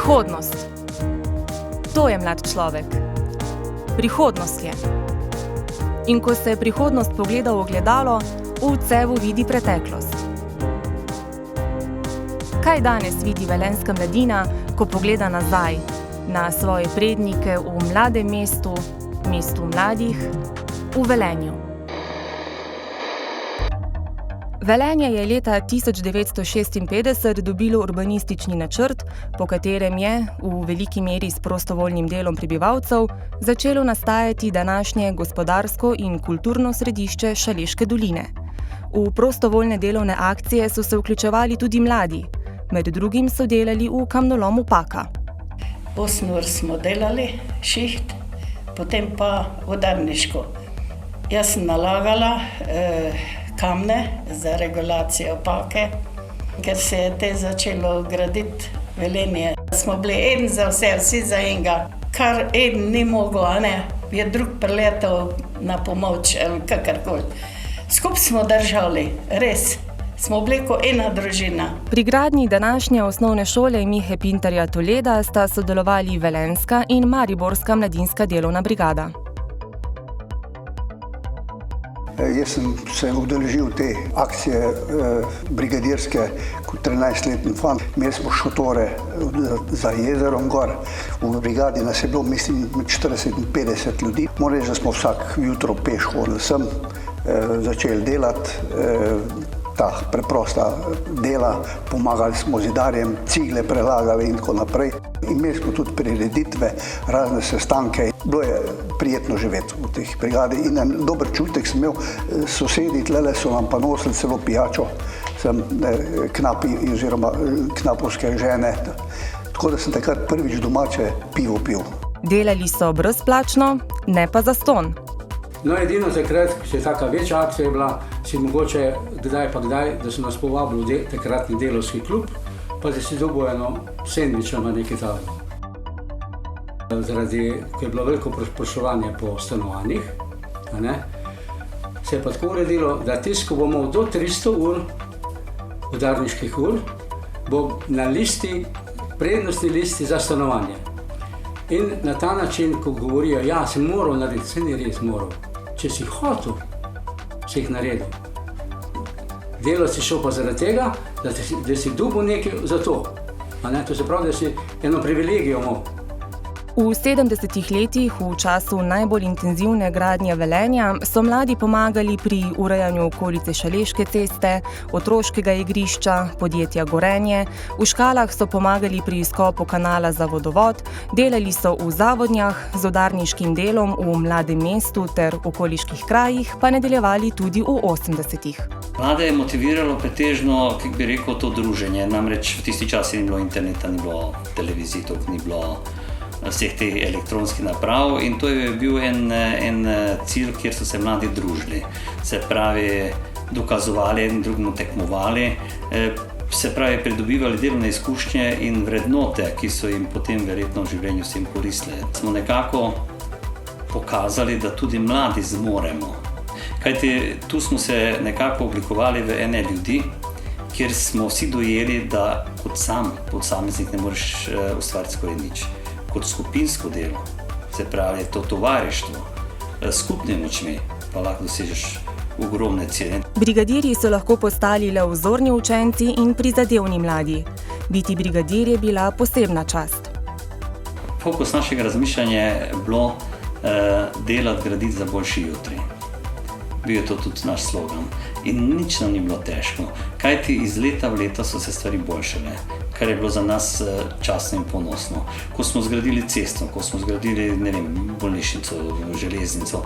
Prihodnost. To je mlad človek. Prihodnost je. In ko se prihodnost pogleda v ogledalo, v cevu vidi preteklost. Kaj danes vidi velenjska mladina, ko pogleda nazaj na svoje prednike v mladem mestu, mestu mladih, v Velenju? Velenje je leta 1956 dobilo urbanistični načrt, po katerem je, v veliki meri s prostovoljnim delom prebivalcev, začelo nastajati današnje gospodarsko in kulturno središče Šaleške doline. V prostovoljne delovne akcije so se vključevali tudi mladi. Med drugim so delali v kamnolomu Paka. 8 ur smo delali šiht, potem pa vodarniško. Jaz sem nalagala kamne za regulacijo Pake, ker se je te začelo graditi Velenje. Smo bili eden za vse, vsi za enega. Kar eden ni mogel, a ne, je drug priletel na pomoč ali kakorkoli. Skupaj smo držali, res. Smo bili kot ena družina. Pri gradnji današnje osnovne šole Mihe Pintarja Toleda sta sodelovali velenjska in mariborska mladinska delovna brigada. Jaz sem se udeležil te akcije brigadirske kot 13-letni fant. Imeli smo šotore za jezerom gor. V brigadi nas je bilo, mislim, med 40 in 50 ljudi. Moram reči, da smo vsak jutro peš hodili sem, začeli delati ta preprosta dela, pomagali smo zidarjem, cigle prelagali in tako naprej. Imeli smo tudi prireditve, razne sestanke. Bilo je prijetno živeti v teh brigadi in en dober čutek sem imel. Sosedi tlele so nam pa nosili celo pijačo, knapi oziroma knapovske žene. Tako da sem takrat prvič domače pivo pil. Delali so brezplačno, ne pa zastonj. No, edino takrat, če je taka večja akcija bila, si mogoče kdaj, da so nas povabili v takratni delovski klub, pa da si dobil eno sendvič ali nekaj takega. Zaradi, ko je bilo veliko prostovanje po stanovanjih, se je pa tako uredilo, da tisto, ko bo imel do 300 ur, udarniških ur, bo na listi, prednostni listi za stanovanje. In na ta način, ko govorijo, ja, si moral narediti, se ni res moral. Če si hotel, si jih naredil. Delo si šel pa zaradi tega, da si dobil nekaj za to. To se pravi, da si eno privilegijo imel. V 70 letih, v času najbolj intenzivne gradnje Velenja, so mladi pomagali pri urejanju okolice Šaleške ceste, otroškega igrišča, podjetja Gorenje, v škalah so pomagali pri izkopu kanala za vodovod, delali so v zavodnjah, z udarniškim delom v mladem mestu ter okoliških krajih, pa nadaljevali tudi v 80-ih. Mlade je motiviralo pretežno, kako bi rekel, to druženje. Namreč v tisti časi ni bilo interneta, ni bilo televizij, ni bilo vseh teh elektronskih naprav in to je bil en cilj, kjer so se mladi družili. Se pravi, dokazovali in drugemu tekmovali, se pravi, pridobivali delovne izkušnje in vrednote, ki so jim potem verjetno v življenju vsem koristile. Smo nekako pokazali, da tudi mladi zmoremo. Kajti tu smo se nekako oblikovali v ene ljudi, kjer smo vsi dojeli, da kot sam posameznik ne moreš ustvariti skoraj nič. Kot skupinsko delo, se pravi, to tovarištvo, skupne močmi, pa lahko dosežeš ogromne cilje. Brigadirji so lahko postali le vzorni učenci in prizadevni mladi. Biti brigadir je bila posebna čast. Fokus našega razmišljanja je bilo delati, graditi za boljši jutri. Bil je to tudi naš slogan. In nič nam ni bilo težko, kajti iz leta v leto so se stvari boljšale, kar je bilo za nas častno in ponosno. Ko smo zgradili cesto, ko smo zgradili, bolnišnico, železnico,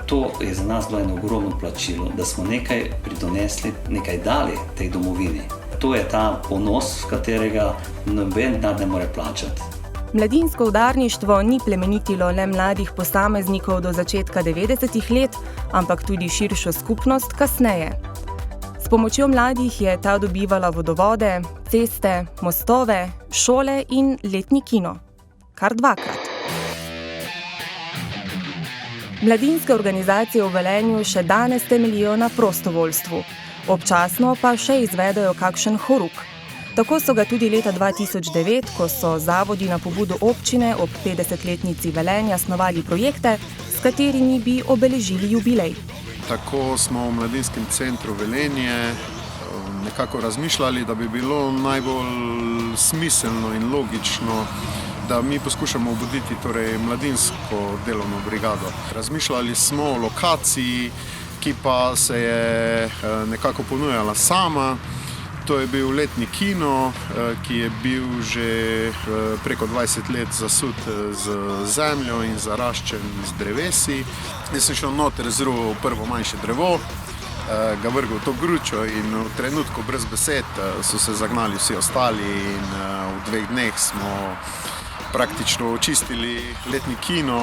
to je za nas bilo eno ogromno plačilo, da smo nekaj pridonesli, nekaj dali tej domovini. To je ta ponos, katerega noben denar ne more plačati. Mladinsko udarništvo ni plemenitilo le mladih posameznikov do začetka 90-ih let, ampak tudi širšo skupnost kasneje. S pomočjo mladih je ta dobivala vodovode, ceste, mostove, šole in letni kino. Kar 2-krat. Mladinske organizacije v Velenju še danes temeljijo na prostovoljstvu. Občasno pa še izvedejo kakšen horuk. Tako so ga tudi leta 2009, ko so zavodi na pobudo občine ob 50-letnici Velenja snovali projekte, s katerimi bi obeležili jubilej. Tako smo v Mladinskem centru Velenje nekako razmišljali, da bi bilo najbolj smiselno in logično, da mi poskušamo obuditi mladinsko delovno brigado. Razmišljali smo o lokaciji, ki pa se je nekako ponujala sama. To je bil letni kino, ki je bil že preko 20 let zasut z zemljo in zaraščen z drevesi. Jaz sem šel noter, zruval prvo manjše drevo, ga vrgel v to gručo in v trenutku brez besed so se zagnali vsi ostali in v 2 dneh smo praktično očistili letni kino,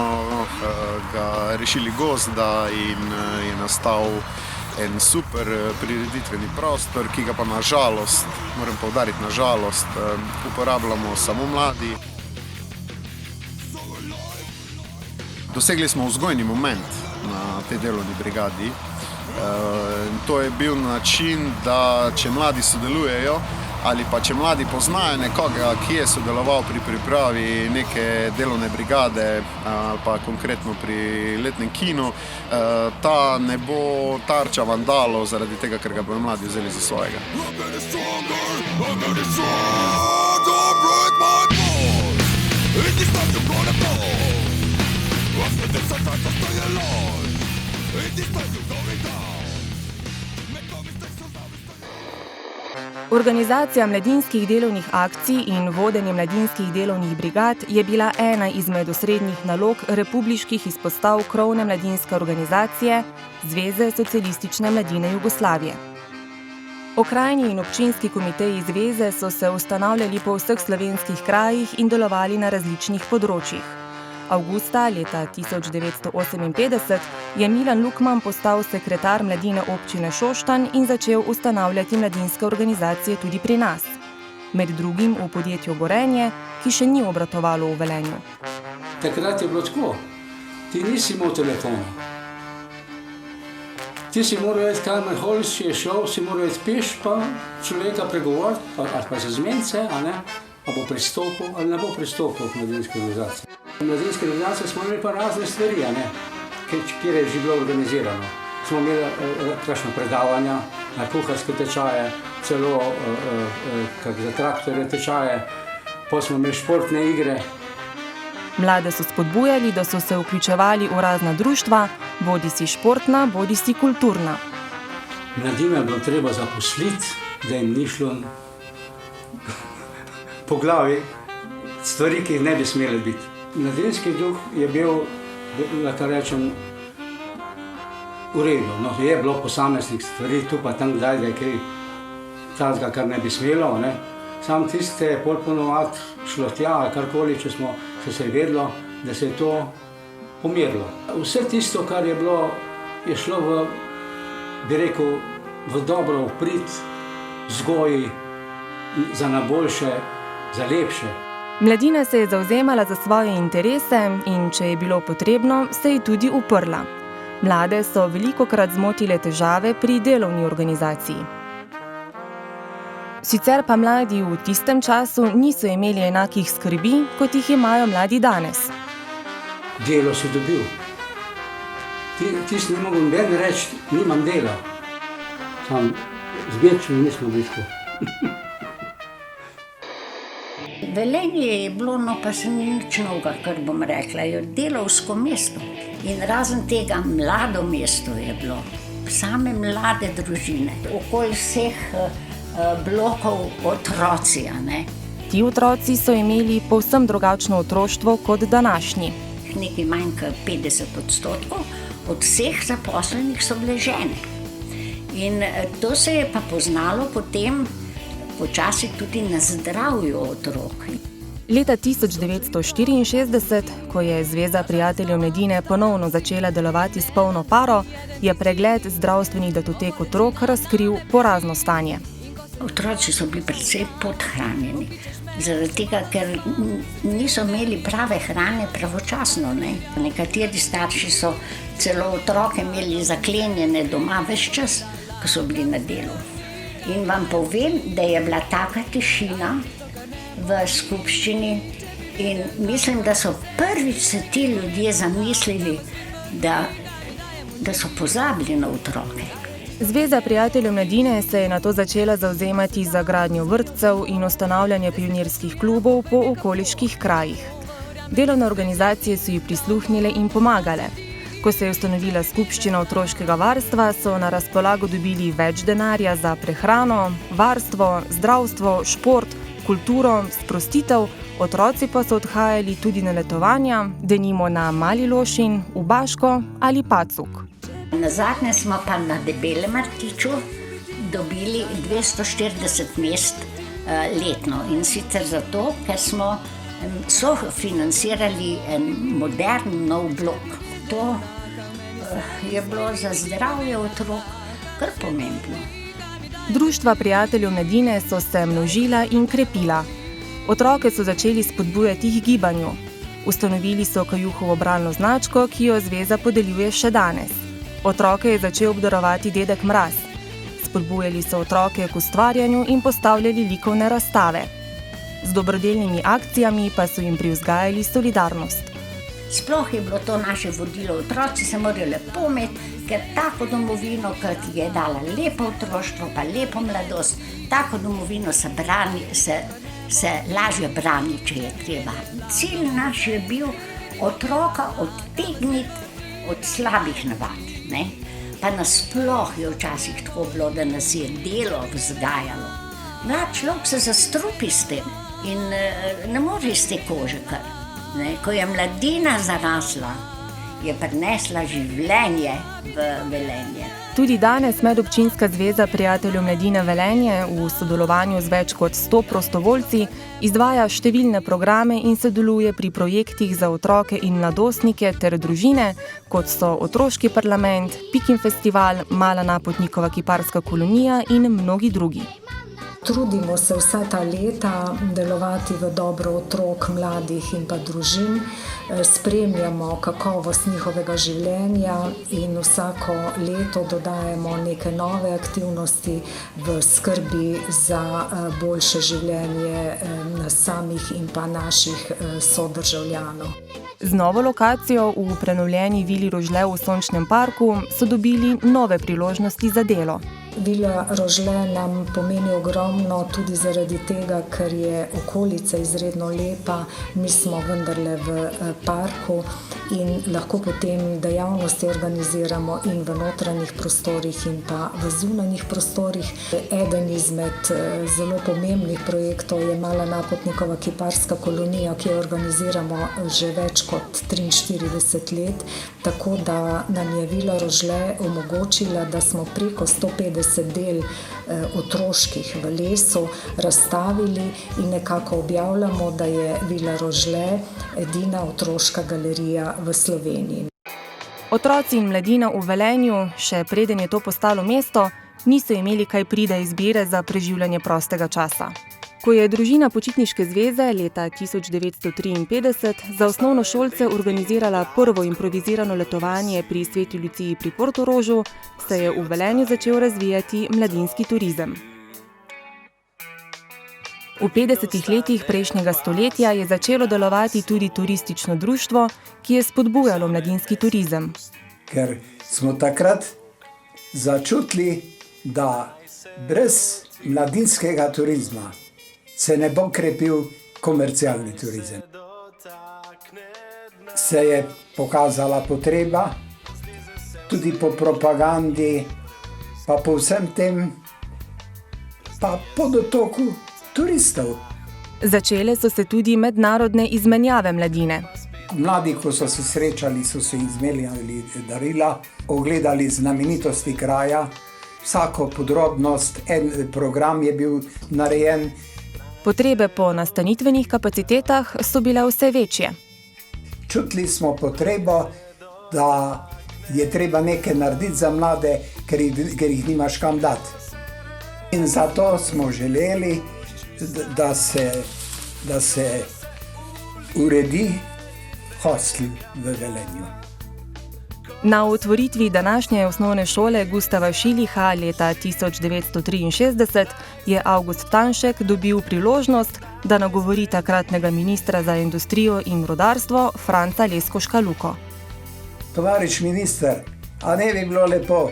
ga rešili gozda in je nastal en super prireditveni prostor, ki ga pa nažalost, moram poudariti nažalost, uporabljamo samo mladi. Dosegli smo vzgojni moment na tej delovni brigadi. To je bil način, da če mladi sodelujejo ali pa če mladi poznajo nekoga, ki je sodeloval pri pripravi neke delovne brigade ali pa konkretno pri letnem kinu, ta ne bo tarča vandalov zaradi tega, ker ga bodo mladi vzeli za svojega. Organizacija mladinskih delovnih akcij in vodenje mladinskih delovnih brigad je bila ena izmed osrednjih nalog republiških izpostav krovne mladinske organizacije Zveze socialistične mladine Jugoslavije. Okrajni in občinski komiteji zveze so se ustanavljali po vseh slovenskih krajih in delovali na različnih področjih. Avgusta leta 1958 je Milan Lukman postal sekretar mladine občine Šoštanj in začel ustanavljati mladinske organizacije tudi pri nas. Med drugim v podjetju Gorenje, ki še ni obratovalo v Velenju. Takrat je bilo tako. Ti nisi imel telefona. Ti si moral iti Kamen Holc, če je šel, si moral iti peš, pa človeka pregovoriti, ali pa se zmeniti, ali bo pristopil, ali ne bo pristopil k mladinski organizaciji. V mladinski organizaciji smo imeli pa razne stvari, kjer je že bilo organizirano. Smo imeli kakšna predavanja, kuharske tečaje, celo za traktorje tečaje, potem smo imeli športne igre. Mlade so spodbujali, da so se vključevali v razna društva, bodisi športna, bodisi kulturna. Mladino je bilo treba zaposliti, da jim ni šlo po glavi stvari, ki ne bi smele biti. Mladinski duh je bil, lahko rečem, v redu. No, je bilo posameznih stvari, tu pa tam kdaj, da je kaj tazga, kar ne bi smelo. Sam tiste je ponovadi šlo tja, karkoli, če se je vedlo, da se je to pomirilo. Vse tisto, kar je bilo, je šlo v, bi rekel, v dobro, v prid, vzgoji, za najboljše, za lepše. Mladina se je zavzemala za svoje interese in, če je bilo potrebno, se je tudi uprla. Mlade so velikokrat zmotile težave pri delovni organizaciji. Sicer pa mladi v tistem času niso imeli enakih skrbi, kot jih imajo mladi danes. Delo si dobil. Ti si ne mogel noben reči, nimam dela. Sam zbirčni nismo blisko. Velenje je bilo, no pa se ni nič novega, kar bom rekla, je delovsko mesto. In razen tega mlado mesto je bilo, same mlade družine, okoli vseh blokov otroci. Ti otroci so imeli povsem drugačno otroštvo kot današnji. Nekaj manj kot 50% od vseh zaposlenih so bile žene. In to se je pa poznalo potem počasi tudi na zdravju otrok. Leta 1964, ko je Zveza prijateljev mladine ponovno začela delovati s polno paro, je pregled zdravstvenih datotek otrok razkril porazno stanje. Otroci so bili precej podhranjeni, zaradi tega, ker niso imeli prave hrane pravočasno. Nekateri starši so celo otroke imeli zaklenjene doma ves čas, ko so bili na delu. In vam povem, da je bila taka tišina v skupščini in mislim, da so prvič se ti ljudje zamislili, da so pozabili na otroke. Zveza prijateljev mladine se je nato začela zavzemati za gradnjo vrtcev in ustanavljanje pionirskih klubov po okoliških krajih. Delovne organizacije so ji prisluhnile in pomagale. Ko se je ustanovila skupščina otroškega varstva, so na razpolago dobili več denarja za prehrano, varstvo, zdravstvo, šport, kulturo, sprostitev, otroci pa so odhajali tudi na letovanja, denimo na Mali Lošin, v Baško ali Pacuk. Nazadnje smo pa na Debelem rtiču dobili 240 mest letno in sicer zato, ker smo sofinancirali en modern nov blok. To je bilo za zdravje otrok kar pomembno. Društva prijateljev mladine so se množila in krepila. Otroke so začeli spodbujati k gibanju. Ustanovili so Kajuhovo bralno značko, ki jo zveza podeljuje še danes. Otroke je začel obdarovati dedek Mraz. Spodbujali so otroke k ustvarjanju in postavljali likovne razstave. Z dobrodelnimi akcijami pa so jim privzgajali solidarnost. Sploh je bilo to naše vodilo. Otroci se morajo lepo imeti, ker tako domovino, ki je dala lepo otroštvo, pa lepo mladost, tako domovino se lažje brani, če je treba. Cilj naš je bil otroka odtegniti od slabih navad. Ne? Pa nasploh je včasih tako bilo, da nas je delo vzgajalo. Mlad človek se zastrupi s tem in ne more iz te kože kar. Ne? Ko je mladina zarasla, je prinesla življenje v Velenje. Tudi danes Medobčinska zveza prijateljev mladine Velenje v sodelovanju z več kot 100 prostovoljci izvaja številne programe in sodeluje pri projektih za otroke in mladostnike ter družine, kot so Otroški parlament, Pikin festival, Mala napotnikova kiparska kolonija in mnogi drugi. Trudimo se vsa ta leta delovati v dobro otrok, mladih in pa družin. Spremljamo kakovost njihovega življenja in vsako leto dodajemo neke nove aktivnosti v skrbi za boljše življenje nas samih in pa naših sodržavljanov. Z novo lokacijo v prenovljeni Vili Rožle v Sončnem parku so dobili nove priložnosti za delo. Vila Rožle nam pomeni ogromno tudi zaradi tega, ker je okolica izredno lepa, mi smo vendarle v parku in lahko potem dejavnosti organiziramo in v notranjih prostorih in pa v zunanjih prostorih. Eden izmed zelo pomembnih projektov je Mala napotnikova kiparska kolonija, ki jo organiziramo že več kot 43 let, tako da nam je Vila Rožle omogočila, da smo preko 150 del otroških v lesu razstavili in nekako objavljamo, da je Vila Rožle edina otroška galerija v Sloveniji. Otroci in mladina v Velenju, še preden je to postalo mesto, niso imeli kaj prida izbire za preživljanje prostega časa. Ko je družina Počitniške zveze leta 1953 za osnovnošolce organizirala prvo improvizirano letovanje pri Sveti Luciji pri Portorožu, se je v Velenju začel razvijati mladinski turizem. V 50 letih prejšnjega stoletja je začelo delovati tudi turistično društvo, ki je spodbujalo mladinski turizem. Ker smo takrat začutili, da brez mladinskega turizma se ne bo krepil komercialni turizem. Se je pokazala potreba, tudi po propagandi, pa po vsem tem, pa po dotoku turistov. Začele so se tudi mednarodne izmenjave mladine. Mladi, ko so se srečali, so se izmenjali darila, ogledali znamenitosti kraja, vsako podrobnost, en program je bil narejen. Potrebe po nastanitvenih kapacitetah so bile vse večje. Čutili smo potrebo, da je treba nekaj narediti za mlade, ker jih nimaš kam dati. In zato smo želeli, da se uredi hostel v Velenju. Na otvoritvi današnje osnovne šole Gustava Šiliha leta 1963 je Avgust Tanšek dobil priložnost, da nagovori takratnega ministra za industrijo in rudarstvo Franca Leskoška Luko. Tovariš minister, a ne bi bilo lepo,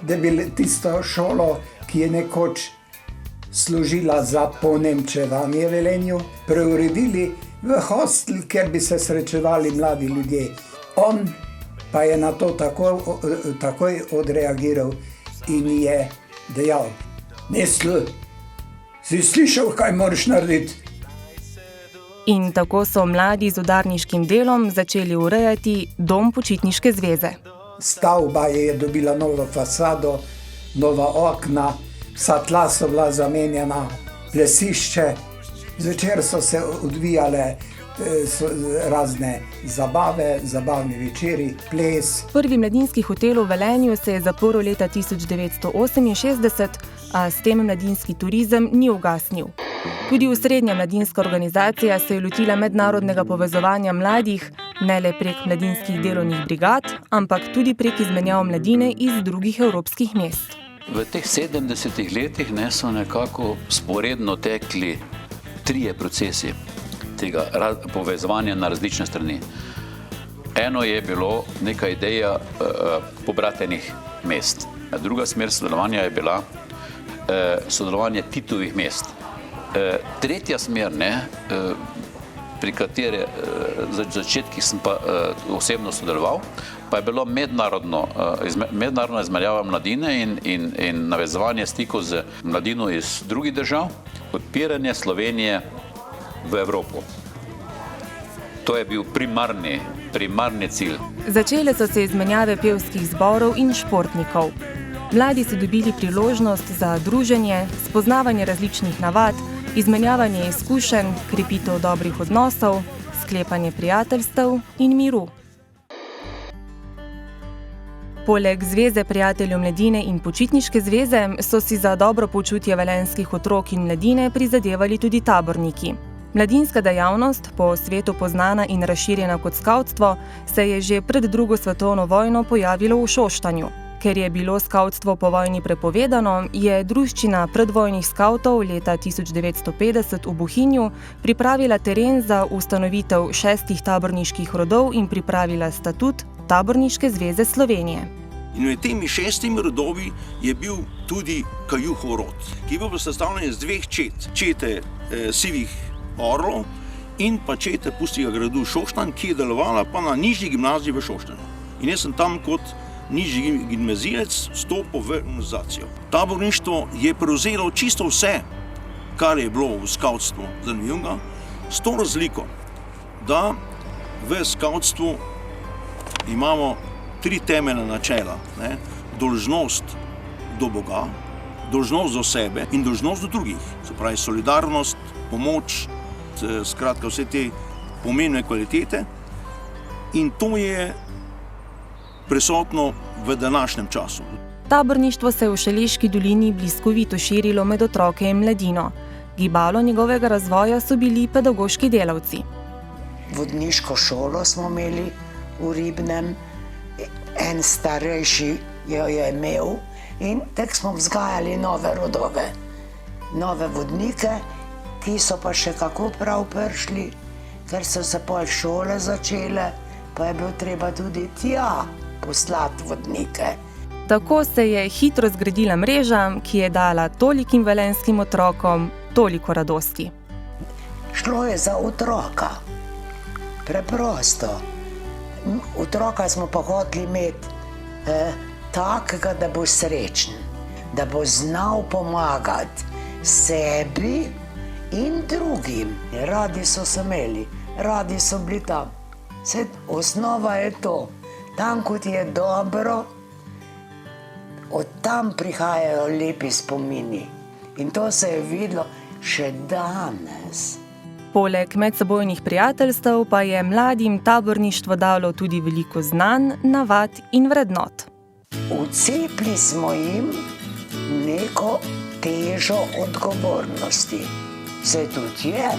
da bi tisto šolo, ki je nekoč služila za ponemčevanje v Velenju, preuredili v hostel, kjer bi se srečevali mladi ljudje. On pa je na to takoj odreagiral in je dejal: Nesl, si slišal, kaj moraš narediti? In tako so mladi z udarniškim delom začeli urejati Dom počitniške zveze. Stavba je dobila novo fasado, nova okna, vsa tla so bila zamenjana, plesišče, zvečer so se odvijale razne zabave, zabavni večeri, ples. Prvi mladinski hotel v Velenju se je zaprl leta 1968, a s tem mladinski turizem ni ugasnil. Tudi osrednja mladinska organizacija se je lotila mednarodnega povezovanja mladih, ne le prek mladinskih delovnih brigad, ampak tudi prek izmenjav mladine iz drugih evropskih mest. V teh 70 letih so nekako sporedno tekli 3 procesi tega povezovanja na različne strani. Eno je bilo neka ideja pobratenih mest. Druga smer sodelovanja je bila sodelovanje Titovih mest. Tretja smer, pri katere začetkih sem pa osebno sodeloval, pa je bilo mednarodna izmenjava mladine in navezovanje stikov z mladino iz drugih držav, odpiranje Slovenije v Evropo. To je bil primarni cilj. Začele so se izmenjave pevskih zborov in športnikov. Mladi so dobili priložnost za druženje, spoznavanje različnih navad, izmenjavanje izkušenj, krepitev dobrih odnosov, sklepanje prijateljstev in miru. Poleg Zveze prijateljev mladine in Počitniške zveze so si za dobro počutje velenjskih otrok in mladine prizadevali tudi taborniki. Mladinska dejavnost, po svetu poznana in razširjena kot skavtstvo, se je že pred drugo svetovno vojno pojavilo v Šoštanju. Ker je bilo skavtstvo po vojni prepovedano, je druščina predvojnih skavtov leta 1950 v Bohinju pripravila teren za ustanovitev 6 taborniških rodov in pripravila statut Taborniške zveze Slovenije. In med temi 6 rodovi je bil tudi Kajuhov rod, ki je bil sestavljen iz 2 čet. Čete Sivih orlov in pa čete Pustega gradu Šoštanj, ki je delovala pa na nižji gimnaziji v Šoštanju. In jaz sem tam kot nižji gimnazijec vstopil v organizacijo. Taborništvo je prevzelo čisto vse, kar je bilo v skavtstvu zanimivega, s to razliko, da v skavtstvu imamo 3 temeljna načela. Dolžnost do Boga, dolžnost do sebe in dolžnost do drugih. Se pravi solidarnost, pomoč, skratka vse te pomembne kvalitete. In to je prisotno v današnjem času. Taborništvo se je v Šaleški dolini bliskovito širilo med otroke in mladino. Gibalo njegovega razvoja so bili pedagoški delavci. Vodniško šolo smo imeli v Ribnem, en starejši jo je imel in tako smo vzgajali nove rodove, nove vodnike, ti so pa še kako prav prišli, ker so se pol šole začele, pa je bilo treba tudi tja poslati vodnike. Tako se je hitro zgradila mreža, ki je dala tolikim velenjskim otrokom toliko radosti. Šlo je za otroka, preprosto. Otroka smo pa hoteli imeti takega, da bo srečen, da bo znal pomagati sebi in drugim. Radi so se imeli, radi so bili tam. Vse osnova je to. Tam, kot je dobro, od tam prihajajo lepi spomini. In to se je videlo še danes. Poleg medsebojnih prijateljstev pa je mladim taborništvo dalo tudi veliko znanj, navad in vrednot. Vcepili smo jim neko težo odgovornosti. Se tudi je.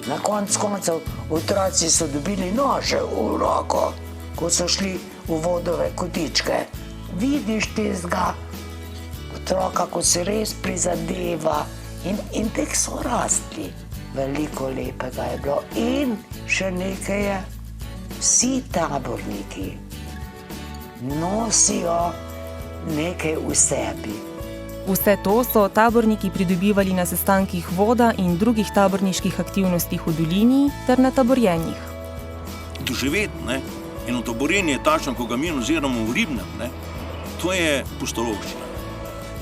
Na koncu koncev otroci so dobili nože v roko. ko so šli v vodove kotičke. Vidiš tistega otroka, ko se res prizadeva in tek so rastli. Veliko lepega je bilo in še nekaj je, vsi taborniki nosijo nekaj v sebi. Vse to so taborniki pridobivali na sestankih voda in drugih taborniških aktivnostih v dolini ter na taborjenjih. Doživeti eno taborjenje takšno, ko ga mi oziramo v Ribnem, to je pustolovščina.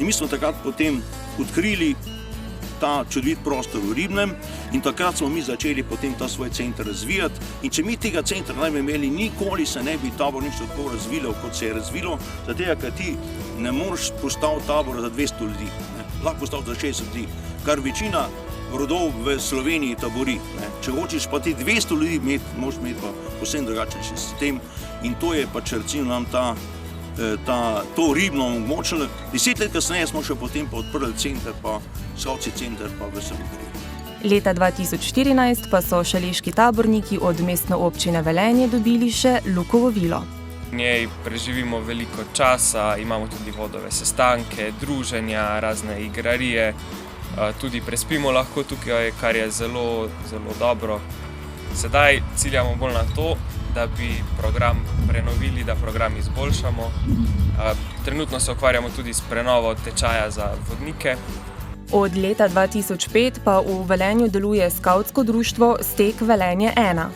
In mi smo takrat potem odkrili ta čudovit prostor v Ribnem in takrat smo mi začeli potem ta svoj center razvijati. In če mi tega centra ne bi imeli, nikoli se ne bi taborništvo tako razvilo, kot se je razvilo, zato ker ti ne moreš postaviti tabora za 200 ljudi, lahko postaviti za 60 ljudi, kar večina rodov v Sloveniji tabori. Če hočeš pa ti 200 ljudi imeti, moraš imeti pa posebno drugačen sistem in to je pač recimo nam to Ribno omogočilo. 10 let kasneje smo še potem pa odprli center, pa Skavtski center, pa v Srbiji. Leta 2014 pa so šaleški taborniki od mestne občine Velenje dobili še Lukovo vilo. V njej preživimo veliko časa, imamo tudi vodove sestanke, druženja, razne igrarije, tudi prespimo lahko tukaj, kar je zelo, zelo dobro. Sedaj ciljamo bolj na to, da bi program prenovili, da program izboljšamo. Trenutno se ukvarjamo tudi s prenovo tečaja za vodnike. Od leta 2005 pa v Velenju deluje skavtsko društvo Stek Velenje 1.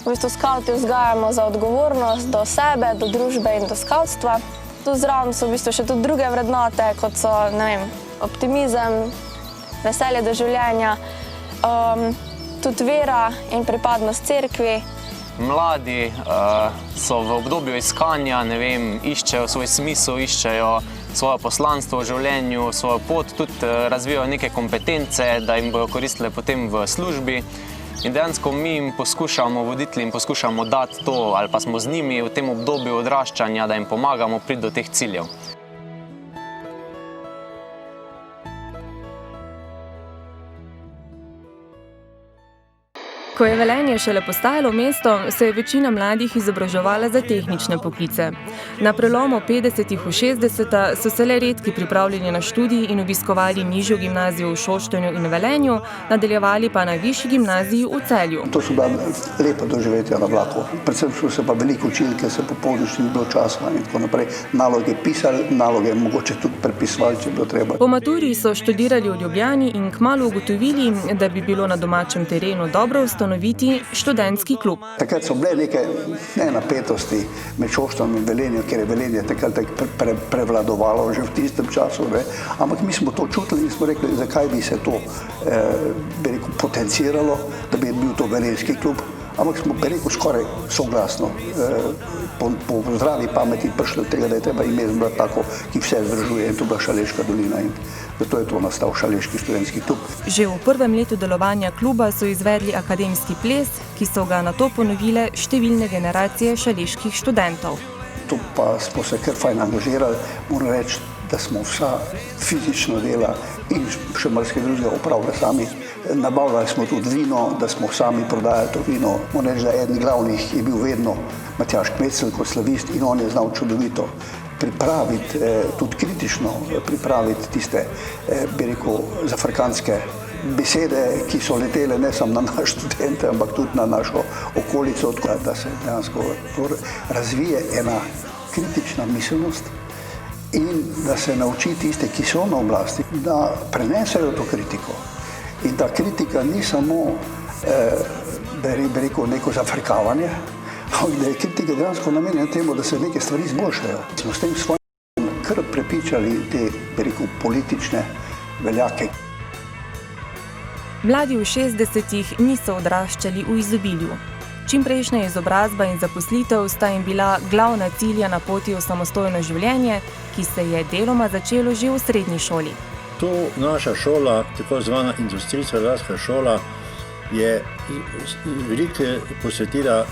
V bistvu skavti vzgajamo za odgovornost do sebe, do družbe in do skavtstva. Tu zraven so v bistvu še tudi druge vrednote, kot so, optimizem, veselje do življenja, tudi vera in pripadnost cerkvi. Mladi so v obdobju iskanja, iščejo svoj smisel, iščejo svoje poslanstvo v življenju, svojo pot, tudi razvijajo neke kompetence, da jim bodo koristile potem v službi. In dejansko mi jim poskušamo, voditelji jim poskušamo dati to, ali pa smo z njimi v tem obdobju odraščanja, da jim pomagamo priti do teh ciljev. Ko je Velenje šele postajalo mesto, se je večina mladih izobraževala za tehnične poklice. Na prelomu 50. v 60. so se le redki pripravljeni na študij in obiskovali nižjo gimnazijo v Šoštanju in Velenju, nadaljevali pa na višji gimnaziji v Celju. To so bila lepa doživetja na vlaku. Predvsem so se pa veliko učili, ker se popolno še ni bilo časa in tako naprej. Naloge pisali, naloge mogoče tudi prepisovali, če bilo treba. Po maturi so študirali v Ljubljani in kmalu ugotovili, da bi bilo na domačem terenu dobro ustanoviti študentski klub. Takrat so bile neke napetosti med Šoštanjem in Velenjem, ker je Velenje takrat prevladovalo že v tistem času. Ampak mi smo to čutili in smo rekli, zakaj bi se to potenciralo, da bi bil to velenjski klub. Ampak smo skoraj soglasno po zdravi pameti prišli od tega, da je treba imeti tako, ki vse združuje, in to bila Šaleška dolina in zato je to nastal Šaleški študentski klub. Že v prvem letu delovanja kluba so izvedli akademski ples, ki so ga nato ponovile številne generacije šaleških študentov. Tu pa smo se kar fajn angažirali, moram reči, da smo vsa fizično dela in še marsikaj drugega opravili sami. Nabavljali smo tudi vino, da smo sami prodajali to vino. Moram reči, da eden glavnih je bil vedno Matjaž Kmecel kot slavist in on je znal čudovito pripraviti, tudi kritično pripraviti tiste, zafrkantske besede, ki so letele ne samo na naše študente, ampak tudi na našo okolico, da se dejansko razvije ena kritična miselnost in da se nauči tiste, ki so na oblasti, da prenesejo to kritiko. In ta kritika ni samo, neko zafrkavanje, ampak da je kritika dejansko namenjena temu, da se neke stvari izboljšajo. Smo s tem svojim kar prepričali te, politične veljake. Mladi v 60-ih niso odraščali v izobilju. Čimprejšnja izobrazba in zaposlitev sta jim bila glavna cilja na poti v samostojno življenje, ki se je deloma začelo že v srednji šoli. Tu naša šola, tako zvana industrijska rudarska šola, je veliko posvetila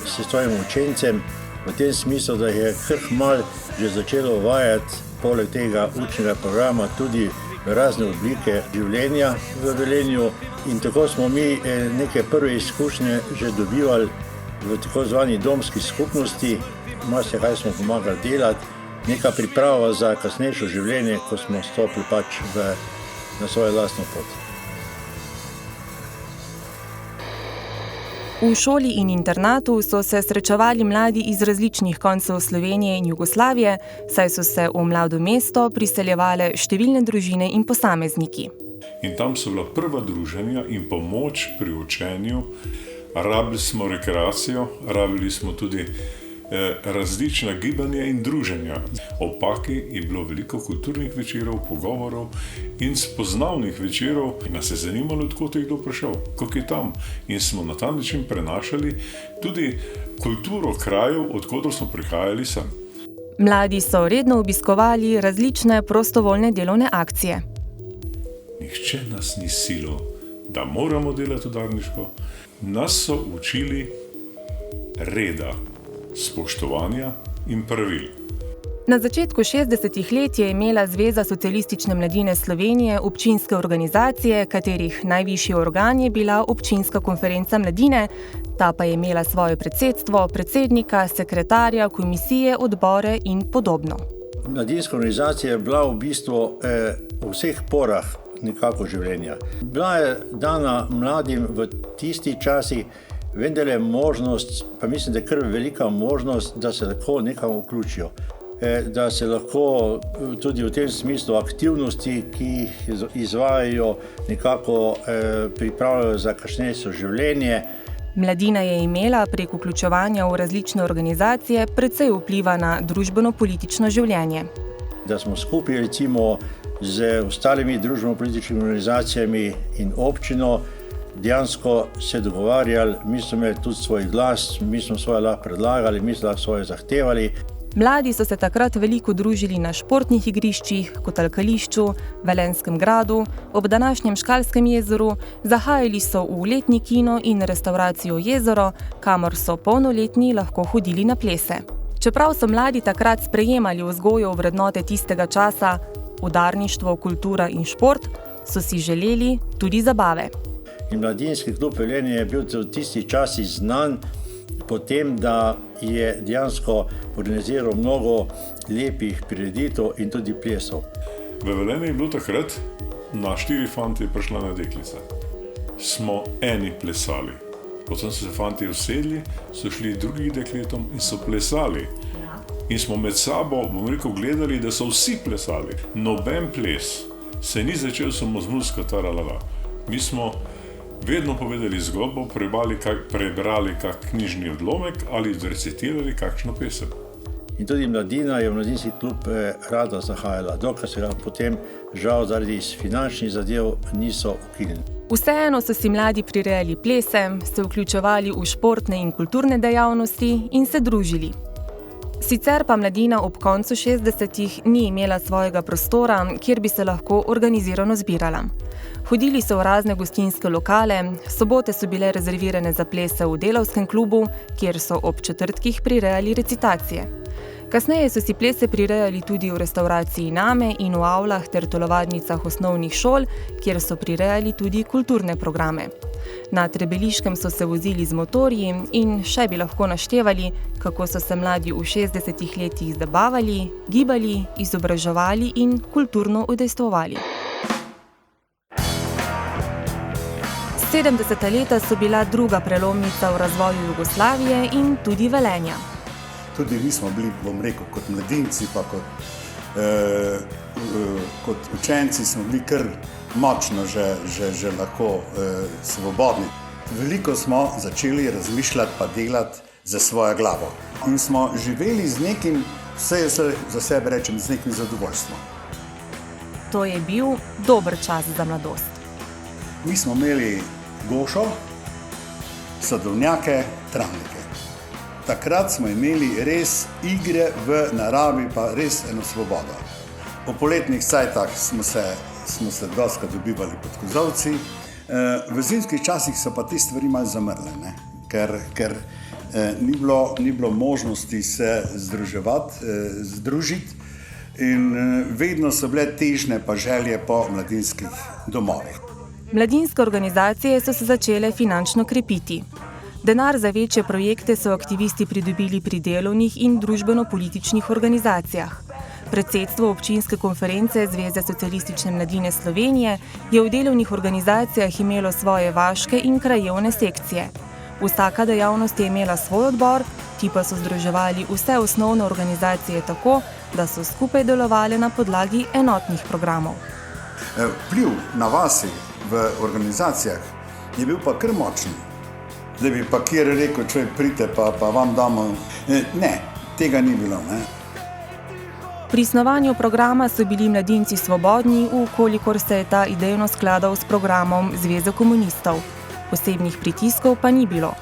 s svojim učencem v tem smislu, da je kar malo že začelo uvajati poleg tega učnega programa tudi razne oblike življenja v Velenju in tako smo mi neke prve izkušnje že dobivali v tako zvani domski skupnosti, marsikaj smo pomagali delati, neka priprava za kasnejšo življenje, ko smo stopili pač na svojo lastno pot. V šoli in internatu so se srečevali mladi iz različnih koncev Slovenije in Jugoslavije, saj so se v mlado mesto priseljevale številne družine in posamezniki. In tam so bila prva druženja in pomoč pri učenju. Rabili smo rekreacijo, rabili smo tudi različna gibanja in druženja. Ob Paki je bilo veliko kulturnih večerov, pogovorov in spoznavnih večerov. In nas je zanimalo, odkot je kdo prišel, kako je tam. In smo na ta način prenašali tudi kulturo krajev, odkot smo prihajali sem. Mladi so redno obiskovali različne prostovoljne delovne akcije. Nihče nas ni silil, da moramo delati udarniško. Nas so učili reda, spoštovanja in pravil. Na začetku 60-ih let je imela Zveza socialistične mladine Slovenije občinske organizacije, katerih najvišji organ je bila občinska konferenca mladine, ta pa je imela svoje predsedstvo, predsednika, sekretarja, komisije, odbore in podobno. Mladinska organizacija je bila v bistvu v vseh porah nekako življenja. Bila je dana mladim v tisti časi vendar je možnost, pa mislim, da je kar velika možnost, da se lahko nekam vključijo. Da se lahko tudi v tem smislu aktivnosti, ki jih izvajajo, nekako pripravljajo za kasnejše življenje. Mladina je imela prek vključevanja v različne organizacije precej vpliva na družbeno-politično življenje. Da smo skupaj recimo z ostalimi družbeno-političnimi organizacijami in občino dejansko se dogovarjali, mi smo imeli tudi svoj glas, mi smo svoje lahko predlagali, mi smo lahko svoje zahtevali. Mladi so se takrat veliko družili na športnih igriščih, kotalkališču, Velenskem gradu, ob današnjem Škalskem jezeru, zahajali so v letni kino in restauracijo Jezero, kamor so polnoletni lahko hodili na plese. Čeprav so mladi takrat sprejemali vzgojo vrednote tistega časa, udarništvo, kultura in šport, so si želeli tudi zabave. In Mladinski klub Velenje je bil v tisti časi znan po tem, da je dejansko organiziral mnogo lepih prireditev in tudi plesov. V Velenju je bilo takrat na 4 fanti prišla na deklica. Smo eni plesali. Potem so se fanti usedli, so šli drugih dekletom in so plesali. In smo med sabo, bom rekel, gledali, da so vsi plesali. Noben ples se ni začel samo z muziko taralala. Mi smo vedno povedali zgodbo, prebrali kak knjižni odlomek ali recitirali kakšno pesem. In tudi mladina je v Mladinski klub rada zahajala, dokaj se ga potem žal zaradi finančnih zadev niso ukinili. Vseeno so si mladi prirejali plese, se vključevali v športne in kulturne dejavnosti in se družili. Sicer pa mladina ob koncu 60-ih ni imela svojega prostora, kjer bi se lahko organizirano zbirala. Hodili so v razne gostinske lokale, sobote so bile rezervirane za plese v delavskem klubu, kjer so ob četrtkih prirejali recitacije. Kasneje so si plese prirejali tudi v restavraciji Name in v avlah ter telovadnicah osnovnih šol, kjer so prirejali tudi kulturne programe. Na Trebeliškem so se vozili z motorji in še bi lahko naštevali, kako so se mladi v 60-ih letih zabavali, gibali, izobraževali in kulturno udejstvovali. 70. leta so bila druga prelomnica v razvoju Jugoslavije in tudi Velenja. Tudi mi smo bili, bom rekel, kot mladinci, pa kot učenci smo bili kar močno že lahko svobodni. Veliko smo začeli razmišljati pa delati za svojo glavo. In smo živeli z nekim, vse za sebe rečem, z nekim zadovoljstvom. To je bil dober čas za mladost. Mi smo imeli gošo, sadovnjake, travnike. Takrat smo imeli res igre v naravi, pa res eno svobodo. Po poletnih cajtah smo se doskrat dobivali pod kozovci. V zimskih časih so pa te stvari malo zamrle, ne? Ker ni bilo možnosti se združiti in vedno so bile težnje pa želje po mladinskih domovih. Mladinske organizacije so se začele finančno krepiti. Denar za večje projekte so aktivisti pridobili pri delovnih in družbeno-političnih organizacijah. Predsedstvo občinske konference Zveze socialistične mladine Slovenije je v delovnih organizacijah imelo svoje vaške in krajevne sekcije. Vsaka dejavnost je imela svoj odbor, ti pa so združevali vse osnovne organizacije tako, da so skupaj delovali na podlagi enotnih programov. Vpliv na vasi v organizacijah je bil pa kar močen. Da bi pa kjer rekel, človek prite pa vam damo. Ne, tega ni bilo. Ne. Pri snovanju programa so bili mladinci svobodni, ukolikor se je ta idejno skladal s programom Zveze komunistov. Posebnih pritiskov pa ni bilo.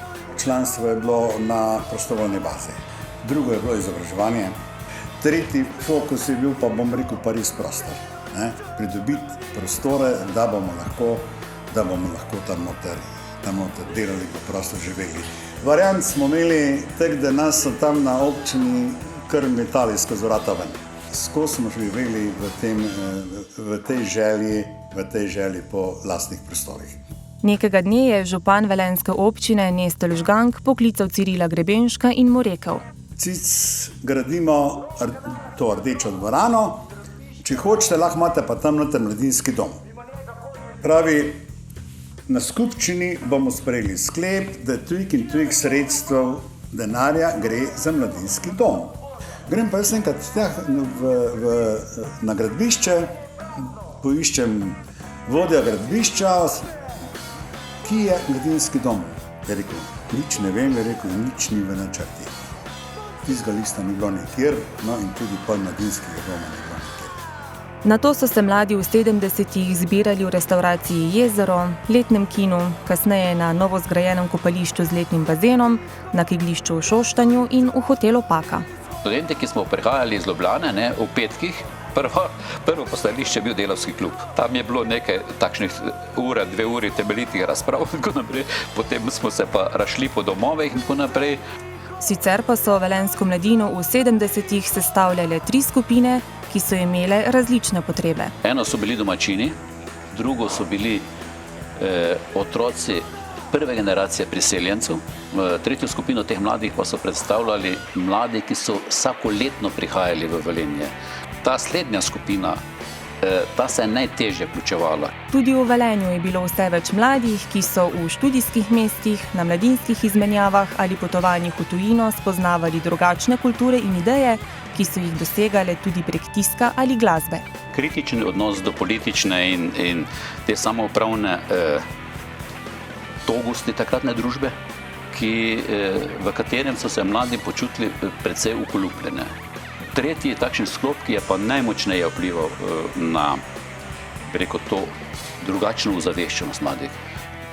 Članstvo je bilo na prostovoljni bazi. Drugo je bilo izobraževanje. Tretji fokus je bil pa, bom rekel, pa res prostor. Ne? Pridobiti prostore, da bomo lahko tam noter delali, pa prosto živeli. Variant smo imeli tak, da nas so tam na občini kar metali skozi vrata ven. Skozi smo živeli v tej želji po lastnih prostorih. Nekega dne je župan velenjske občine Nestor Žgank poklical Cirila Grebenška in mu rekel: Gradimo to rdečo dvorano, če hočete, lahko imate pa tam noter mladinski dom. Pravi, na skupščini bomo sprejeli sklep, da toliko sredstev denarja gre za mladinski dom. Grem pa jaz enkrat na gradbišče, poiščem vodja gradbišča, ki je mladinski dom. Je rekel, nič ne vem, je rekel, nič ni v načrti. Tistega lista ni bilo nikjer, no in tudi pol mladinskega doma ni bilo nikjer. Nato so se mladi v 70-ih zbirali v restavraciji Jezero, letnem kinu, kasneje na novo zgrajenem kopališču z letnim bazenom, na kegljišču v Šoštanju in v hotelu Paka. Študenti, ki smo prihajali iz Ljubljane, v petkih, prvo postajališče je bil delavski klub. Tam je bilo nekaj takšnih ura, 2 uri temeljitih razprav in tako naprej. Potem smo se pa rašli po domovih in tako naprej. Sicer pa so velenjsko mladino v 70-ih sestavljale 3 skupine, ki so imele različne potrebe. Eno so bili domačini, drugo so bili otroci prve generacije priseljencev, tretjo skupino teh mladih pa so predstavljali mladi, ki so vsakoletno prihajali v Velenje. Ta slednja skupina, ta se je najtežje vključevala. Tudi v Velenju je bilo vse več mladih, ki so v študijskih mestih, na mladinskih izmenjavah ali potovanjih v tujino spoznavali drugačne kulture in ideje, ki so jih dosegale tudi prek tiska ali glasbe. Kritični odnos do politične in te samoupravne togosti takratne družbe, v katerem so se mladi počutili precej ukolupljene. Tretji takšen sklop, ki je pa najmočneje vplival na, preko to, drugačno ozaveščenost mladih,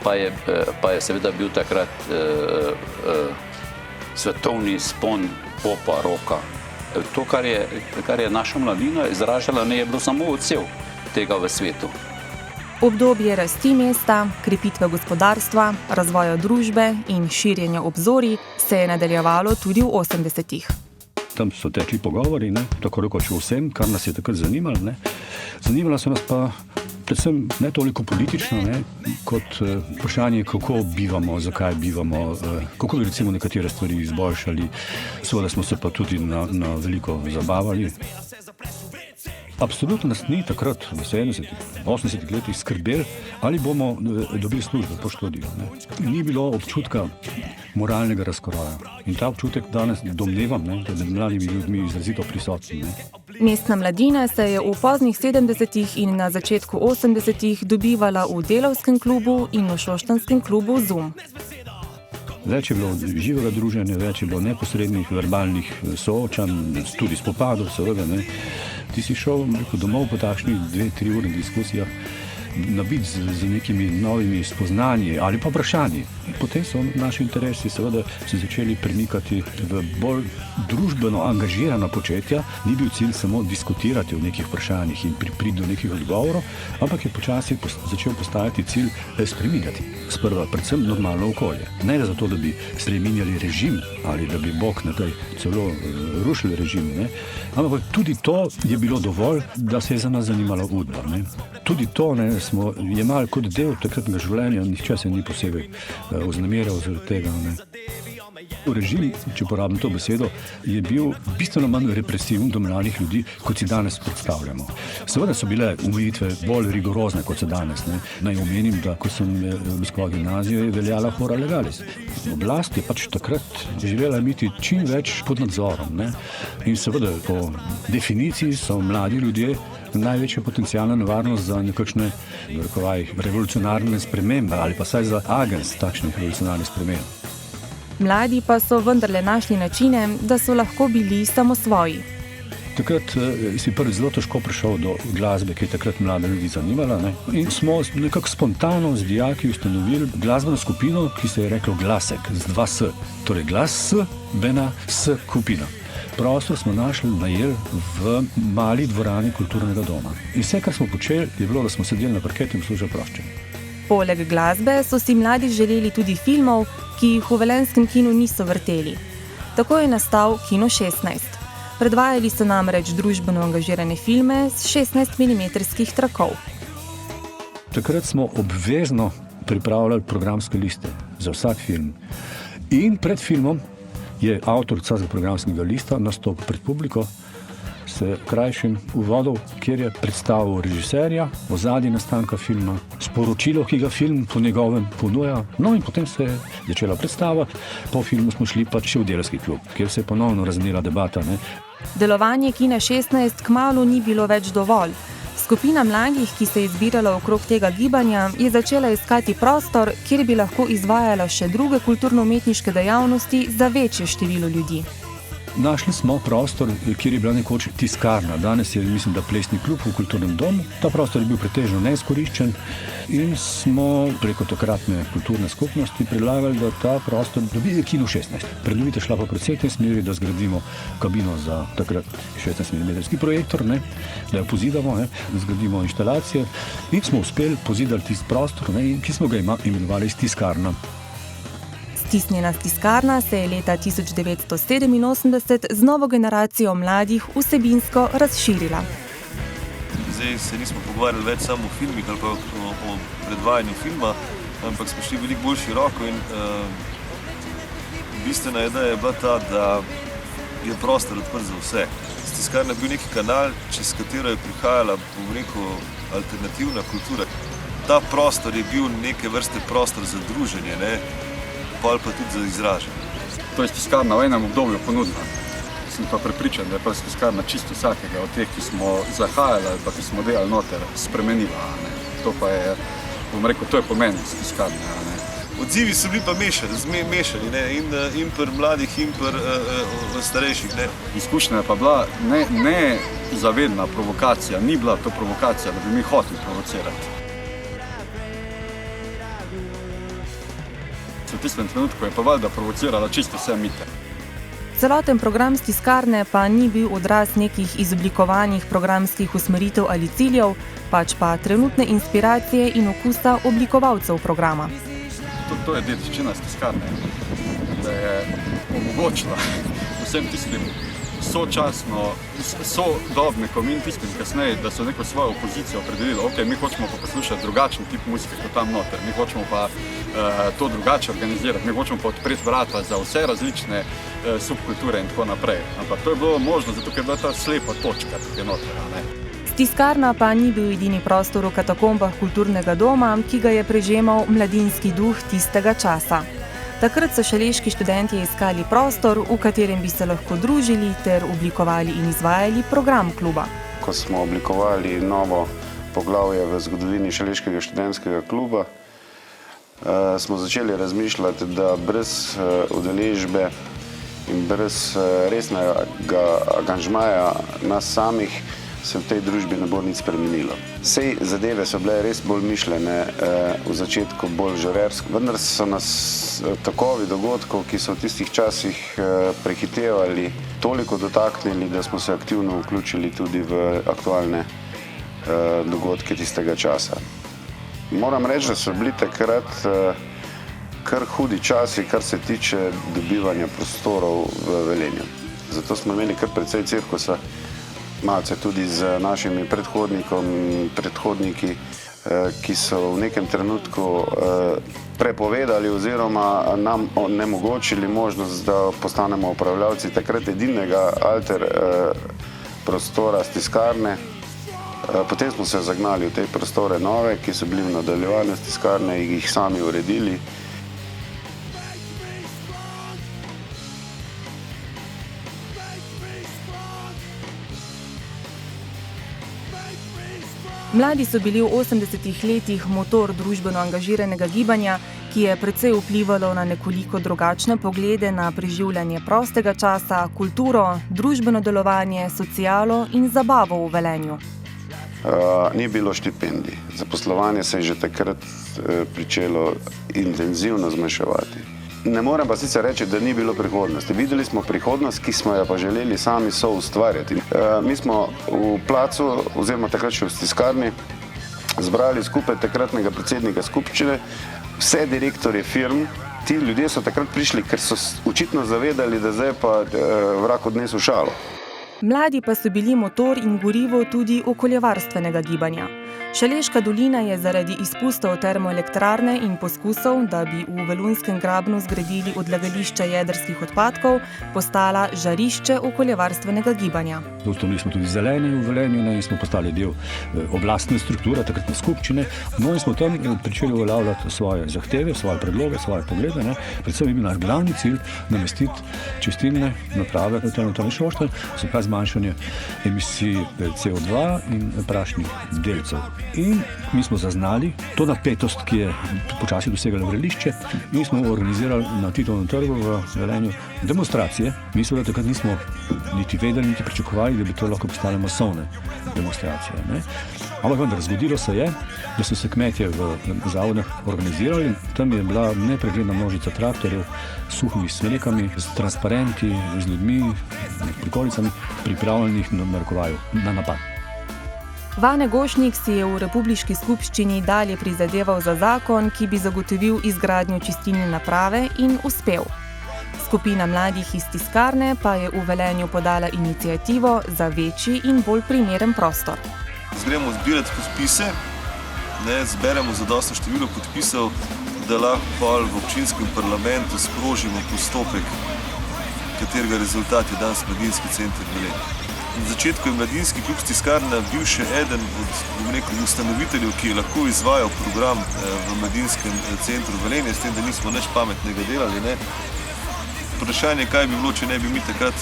pa je seveda bil takrat svetovni spon popa, roka. To, kar je naša mladina izražala, ne je bilo samo odsev tega v svetu. Obdobje rasti mesta, krepitve gospodarstva, razvoja družbe in širjenja obzorij se je nadaljevalo tudi v 80-ih. Tam so tekli pogovori, tako rekoč o vsem, kar nas je takrat zanimalo. Zanimala so nas pa predvsem ne toliko politično, kot vprašanje, kako bivamo, zakaj bivamo, kako bi recimo nekatere stvari izboljšali. Seveda smo se pa tudi na veliko zabavali. Absolutno nas ni takrat v 70-ih, 80-ih letih skrbeli, ali bomo dobili službo po študiju. Ni bilo občutka moralnega razkroja. In ta občutek danes domnevam, da je med mladimi ljudmi izrazito prisotni. Mestna mladina se je v poznih 70-ih in na začetku 80-ih dobivala v delavskem klubu in v šoštanskem klubu Zoom. Več je bilo živega druženja, več je bilo neposrednih verbalnih soočanj, tudi spopadov, seveda. Ti si šel domov po takšnih 2-3 urnih diskusijah, nabit z nekimi novimi spoznanji ali pa vprašanji. Potem so naši interesi seveda se začeli premikati v bolj družbeno angažirana početja. Ni bil cilj samo diskutirati o nekih vprašanjih in priti do nekih odgovorov, ampak je počasi začel postajati cilj spreminjati. Sprva predvsem normalno okolje. Ne zato, da bi spreminjali režim ali da bi Bog naprej celo rušili režim, ampak tudi to je bilo dovolj, da se je za nas zanimala udba. tudi to smo jemali kot del takratnega življenja, nihče se ni posebej oznamiral zaradi tega. Režim, če uporabim to besedo, je bil bistveno manj represiven do mladih ljudi, kot si danes predstavljamo. Seveda so bile omejitve bolj rigorozne, kot so danes. Naj omenim, da ko sem obiskoval gimnazijo, je veljala hora legalis. Oblast je pač takrat želela imeti čim več pod nadzorom. In seveda, po definiciji so mladi ljudje največja potencijalna nevarnost za nekakšne revolucionarne spremembe ali pa saj za agens takšnih revolucionarnih sprememb. Mladi pa so vendarle našli načine, da so lahko bili samosvoji. Takrat si prvi zelo težko prišel do glasbe, ki je takrat mlade ljudi zanimala. In smo nekako spontano z dijaki ustanovili glasbeno skupino, ki se je reklo Glasek, z 2 S. Torej glas S, bena S skupina. Prostor smo našli najeli v mali dvorani kulturnega doma. In vse, kar smo počeli, je bilo, da smo sedeli na parketu in služili plošče. Poleg glasbe so si mladi želeli tudi filmov, ki jih v velenjskem kinu niso vrteli. Tako je nastal Kino 16. Predvajali so namreč družbeno angažirane filme s 16 mm trakov. Takrat smo obvezno pripravljali programske liste za vsak film. In pred filmom je avtor vsakega programskega lista nastopil pred publiko s krajšim uvodom, kjer je predstavil režiserja, ozadje nastanka filma, sporočilo, ki ga film po njegovem ponuja. No in potem se je začela predstava. Po filmu smo šli pač še v delavski klub, kjer se je ponovno razvnela debata. Delovanje Kina 16 kmalu ni bilo več dovolj. Skupina mladih, ki se je zbirala okrog tega gibanja, je začela iskati prostor, kjer bi lahko izvajala še druge kulturno-umetniške dejavnosti za večje število ljudi. Našli smo prostor, kjer je bila nekoč tiskarna. Danes je, mislim, da plesni klub v kulturnem domu. Ta prostor je bil pretežno neizkoriščen in smo preko takratne kulturne skupnosti predlagali, da ta prostor dobi Kino 16. Predlog je šla pa predvsem v tej smeri, da zgradimo kabino za takrat 16 mm projektor, da jo pozidamo, da zgradimo inštalacije in smo uspeli pozidati tisti prostor, ki smo ga imenovali tiskarna. Stisnjena tiskarna se je leta 1987 z novo generacijo mladih vsebinsko razširila. Zdaj se nismo pogovarjali več samo o filmih ali pa o predvajanju filma, ampak smo šli veliko bolj široko in bistvena ideja je bila ta, da je prostor odprt za vse. Tiskarna je bil neki kanal, čez katero je prihajala, bom rekel, alternativna kultura. Ta prostor je bil neke vrste prostor za druženje, pa tudi za izražanje. To je tiskarna v enem obdobju ponudila. Sem pa prepričan, da je tiskarna čisto vsakega od teh, ki smo zahajali ali pa ki smo delali noter, spremenila. To pa je, bom rekel, to je pomen tiskarne. Odzivi so bili pa mešani, in pri mladih, in pri starejših. Izkušnja je pa bila ne zavedna provokacija, ni bila to provokacija, da bi mi hoteli provocirati. V tistem trenutku je pa valjda provocirala čisto vse mite. Celoten program tiskarne pa ni bil odraz nekih izoblikovanih programskih usmeritev ali ciljev, pač pa trenutne inspiracije in okusa oblikovalcev programa. To je dediščina tiskarne, da je omogočila vsem tistim sočasno, sodobnikom in tistim kasneje, da so neko svojo opozicijo opredelili. Ok, mi hočemo pa poslušati drugačen tip muzike kot tam noter, mi hočemo pa to drugače organizirati, mi hočemo pa odpreti vrata za vse različne subkulture in tako naprej. Ampak to je bilo možno, zato ker je bila ta slepa točka tukaj noter. Tiskarna pa ni bil edini prostor v katakombah kulturnega doma, ki ga je prežemal mladinski duh tistega časa. Takrat so šaleški študenti iskali prostor, v katerem bi se lahko družili ter oblikovali in izvajali program kluba. Ko smo oblikovali novo poglavje v zgodovini Šaleškega študentskega kluba, smo začeli razmišljati, da brez udeležbe in brez resnega angažmaja nas samih se v tej družbi ne bo nič spremenilo. Sej zadeve so bile res bolj mišljene, v začetku bolj žurerske, vendar so nas takovi dogodkov, ki so v tistih časih prehitevali, toliko dotaknili, da smo se aktivno vključili tudi v aktualne dogodke tistega časa. Moram reči, da so bili takrat kar hudi časi, kar se tiče dobivanja prostorov v Velenju. Zato smo imeli kar precej cirkusa malce tudi z našimi predhodniki, ki so v nekem trenutku prepovedali oziroma nam onemogočili možnost, da postanemo upravljavci takrat edinega alter prostora stiskarne. Potem smo se zagnali v te prostore nove, ki so bili v nadaljevanju stiskarne in jih sami uredili. Mladi so bili v 80-ih letih motor družbeno angažiranega gibanja, ki je precej vplivalo na nekoliko drugačne poglede na preživljanje prostega časa, kulturo, družbeno delovanje, socialo in zabavo v Velenju. Ni bilo štipendij. Zaposlovanje se je že takrat pričelo intenzivno zmanjševati. Ne morem pa sicer reči, da ni bilo prihodnosti. Videli smo prihodnost, ki smo jo pa želeli sami soustvarjati. Mi smo v placu, oziroma takrat še v stiskarni, zbrali skupaj takratnega predsednika skupščine, vse direktorje firm. Ti ljudje so takrat prišli, ker so očitno zavedali, da zdaj pa vrag odnesel šalo. Mladi pa so bili motor in gorivo tudi okoljevarstvenega gibanja. Šaleška dolina je zaradi izpustov termoelektrarne in poskusov, da bi v Velunskem grabnu zgradili odlagališče jedrskih odpadkov, postala žarišče okoljevarstvenega gibanja. Ustanovili smo tudi Zeleni v Velenju in smo postali del oblastne strukture, takratne skupščine. No in smo tam pričeli uveljavljati svoje zahteve, svoje predloge, svoje poglede. Predvsem je bil naš glavni cilj namestiti čistilne naprave v Termoelektrarni Šoštanj, se pravi zmanjšanje emisij CO2 in prašnih delcev. In mi smo zaznali to napetost, ki je počasi dosegala vrelišče, in smo organizirali na Titovem trgu v Velenju demonstracije. Mi seveda takrat nismo niti vedeli, niti pričakovali, da bi to lahko postale masovne demonstracije. Ampak vendar, zgodilo se je, da so se kmetje v zavodih organizirali. Tam je bila nepregledna množica traktorjev s suhimi smrekami, s transparenti, z ljudmi, prikolicami, pripravljenih na napad. Vane Gošnik si je v republiški skupščini dalje prizadeval za zakon, ki bi zagotovil izgradnjo čistilne naprave, in uspel. Skupina mladih iz tiskarne pa je v Velenju podala iniciativo za večji in bolj primeren prostor. Gremo zbirati podpise, zberemo zadostno število podpisov, da lahko v občinskem parlamentu sprožimo postopek, katerega rezultat je danes Mladinski center Velenje. Na začetku je Mladinski klub Tiskarna bil še eden od ustanoviteljev, ki je lahko izvajal program v Mladinskem centru Velenje, s tem, da nismo nič pametnega delali. Vprašanje, kaj bi bilo, če ne bi mi takrat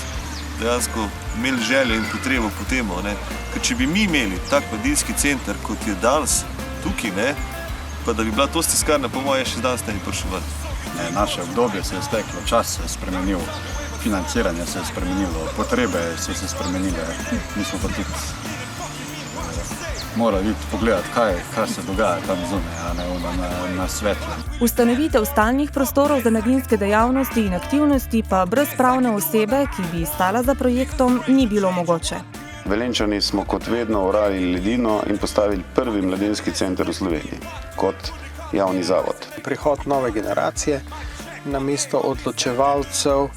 dejansko imeli željo in potrebo po temu. Ker če bi mi imeli tak Mladinski center, kot je danes tukaj, pa da bi bila to tiskarna, po moje še danes ne bi prišel ven. Naše obdobje se je steklo, čas se je spremenil. Financiranje se je spremenilo, potrebe so se spremenile. Mi smo pa tudi morali iti pogledati, kaj se dogaja tam zunaj, na svetlem. Ustanovitev stalnih prostorov za mladinske dejavnosti in aktivnosti pa brez pravne osebe, ki bi stala za projektom, ni bilo mogoče. Velenčani smo kot vedno orali ledino in postavili prvi mladinski center v Sloveniji kot javni zavod. Prihod nove generacije na mesto odločevalcev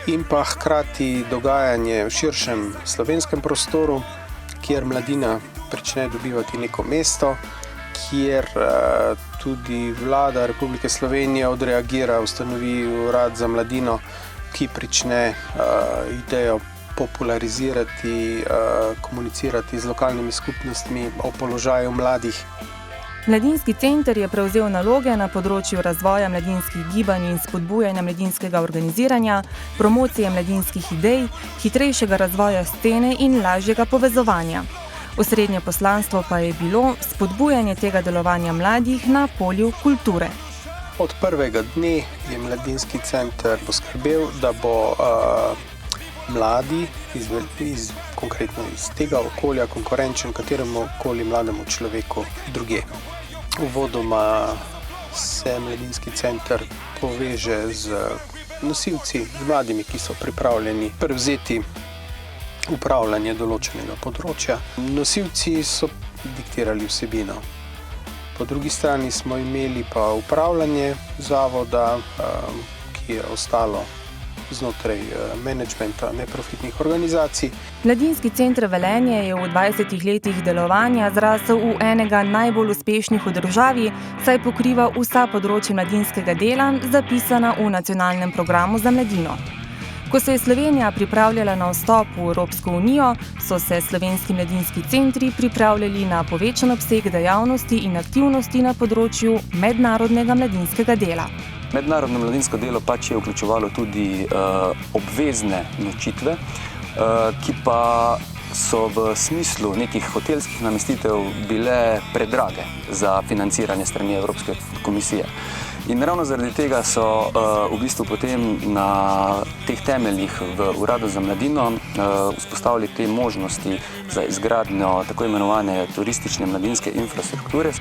in pa hkrati dogajanje v širšem slovenskem prostoru, kjer mladina prične dobivati neko mesto, kjer tudi vlada Republike Slovenije odreagira, ustanovi urad za mladino, ki prične idejo popularizirati, komunicirati z lokalnimi skupnostmi o položaju mladih. Mladinski center je prevzel naloge na področju razvoja mladinskih gibanj in spodbujanja mladinskega organiziranja, promocije mladinskih idej, hitrejšega razvoja scene in lažjega povezovanja. Osrednje poslanstvo pa je bilo spodbujanje tega delovanja mladih na polju kulture. Od prvega dne je Mladinski center poskrbel, da bo mladi, konkretno iz tega okolja, konkurenčen kateremu koli mlademu človeku drugje. Uvodoma se Mladinski center poveže z nosilci, z mladimi, ki so pripravljeni prevzeti upravljanje določenega področja. Nosilci so diktirali vsebino. Po drugi strani smo imeli pa upravljanje zavoda, ki je ostalo znotraj menedžmenta neprofitnih organizacij. Mladinski center Velenje je v 20 letih delovanja zrasel v enega najbolj uspešnih v državi, saj pokriva vsa področja mladinskega dela, zapisana v nacionalnem programu za mladino. Ko se je Slovenija pripravljala na vstop v Evropsko unijo, so se slovenski mladinski centri pripravljali na povečan obseg dejavnosti in aktivnosti na področju mednarodnega mladinskega dela. Mednarodno mladinsko delo pač je vključevalo tudi obvezne nočitve, ki pa so v smislu nekih hotelskih namestitev bile predrage za financiranje strani Evropske komisije. In ravno zaradi tega so v bistvu potem na teh temeljih v Uradu za mladino vzpostavili te možnosti za izgradnjo tako imenovane turistične mladinske infrastrukture.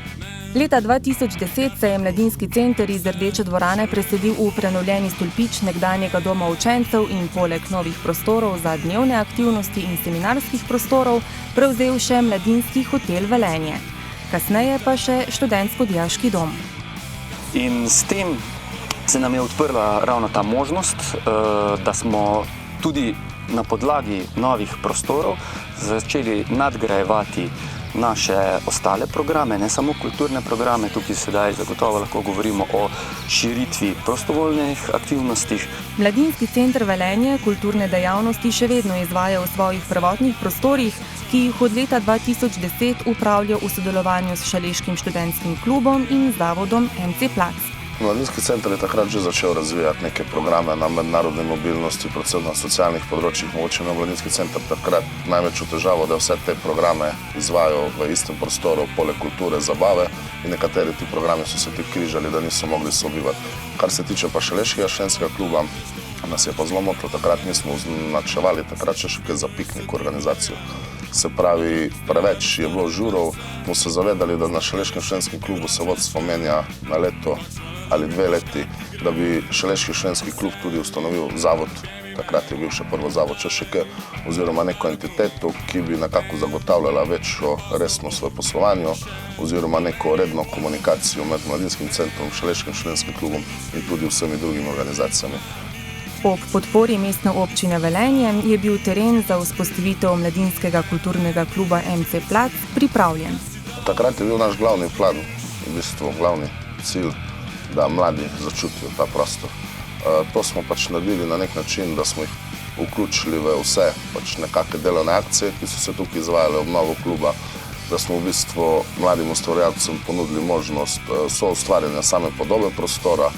Leta 2010 se je mladinski center iz Rdeče dvorane preselil v prenovljeni stolpič nekdanjega doma učencev in poleg novih prostorov za dnevne aktivnosti in seminarskih prostorov prevzel še mladinski hotel Velenje. Kasneje pa še študentsko-dijaški dom. In s tem se nam je odprla ravno ta možnost, da smo tudi na podlagi novih prostorov začeli nadgrajevati naše ostale programe, ne samo kulturne programe, tukaj sedaj zagotovo lahko govorimo o širitvi prostovoljnih aktivnostih. Mladinski center Velenje kulturne dejavnosti še vedno izvaja v svojih prvotnih prostorih, ki jih od leta 2010 upravlja v sodelovanju s Šaleškim študentskim klubom in zavodom MC Plac. Mladinski center je takrat že začel razvijati neke programe na mednarodni mobilnosti, predvsem na socialnih področjih. Mogoče na Mladinski center takrat največjo težavo, da vse te programe izvajajo v istem prostoru, poleg kulture, zabave, in nekateri ti programi so se ti križali, da niso mogli sobivati. Kar se tiče pa Šaleškega študentskega kluba, nas je pa zelo motilo, takrat nismo označevali takrat še kaj za piknik organizacijo. Se pravi, preveč je bilo žurov, smo se zavedali, da na Šaleškem študentskem klubu se vodstvo menja na leto ali 2 leti, da bi Šaleški študentski klub tudi ustanovil zavod, takrat je bil še prvo zavod ČŠK, oziroma neko entiteto, ki bi nekako zagotavljala večjo resnost v poslovanju, oziroma neko redno komunikacijo med Mladinskim centrom, Šaleškim študentskim klubom in tudi vsemi drugimi organizacijami. Ob podpori mestne občine Velenje je bil teren za vzpostavitev mladinskega kulturnega kluba MC Plac pripravljen. Takrat je bil naš glavni plan, v bistvu glavni cilj, da mladi začutijo ta prostor. To smo pač naredili na nek način, da smo jih vključili v vse nekakve delovne akcije, ki so se tukaj izvajale ob novo kluba, da smo v bistvu mladim ustvarjalcem ponudili možnost soustvarjanja same podobe prostora.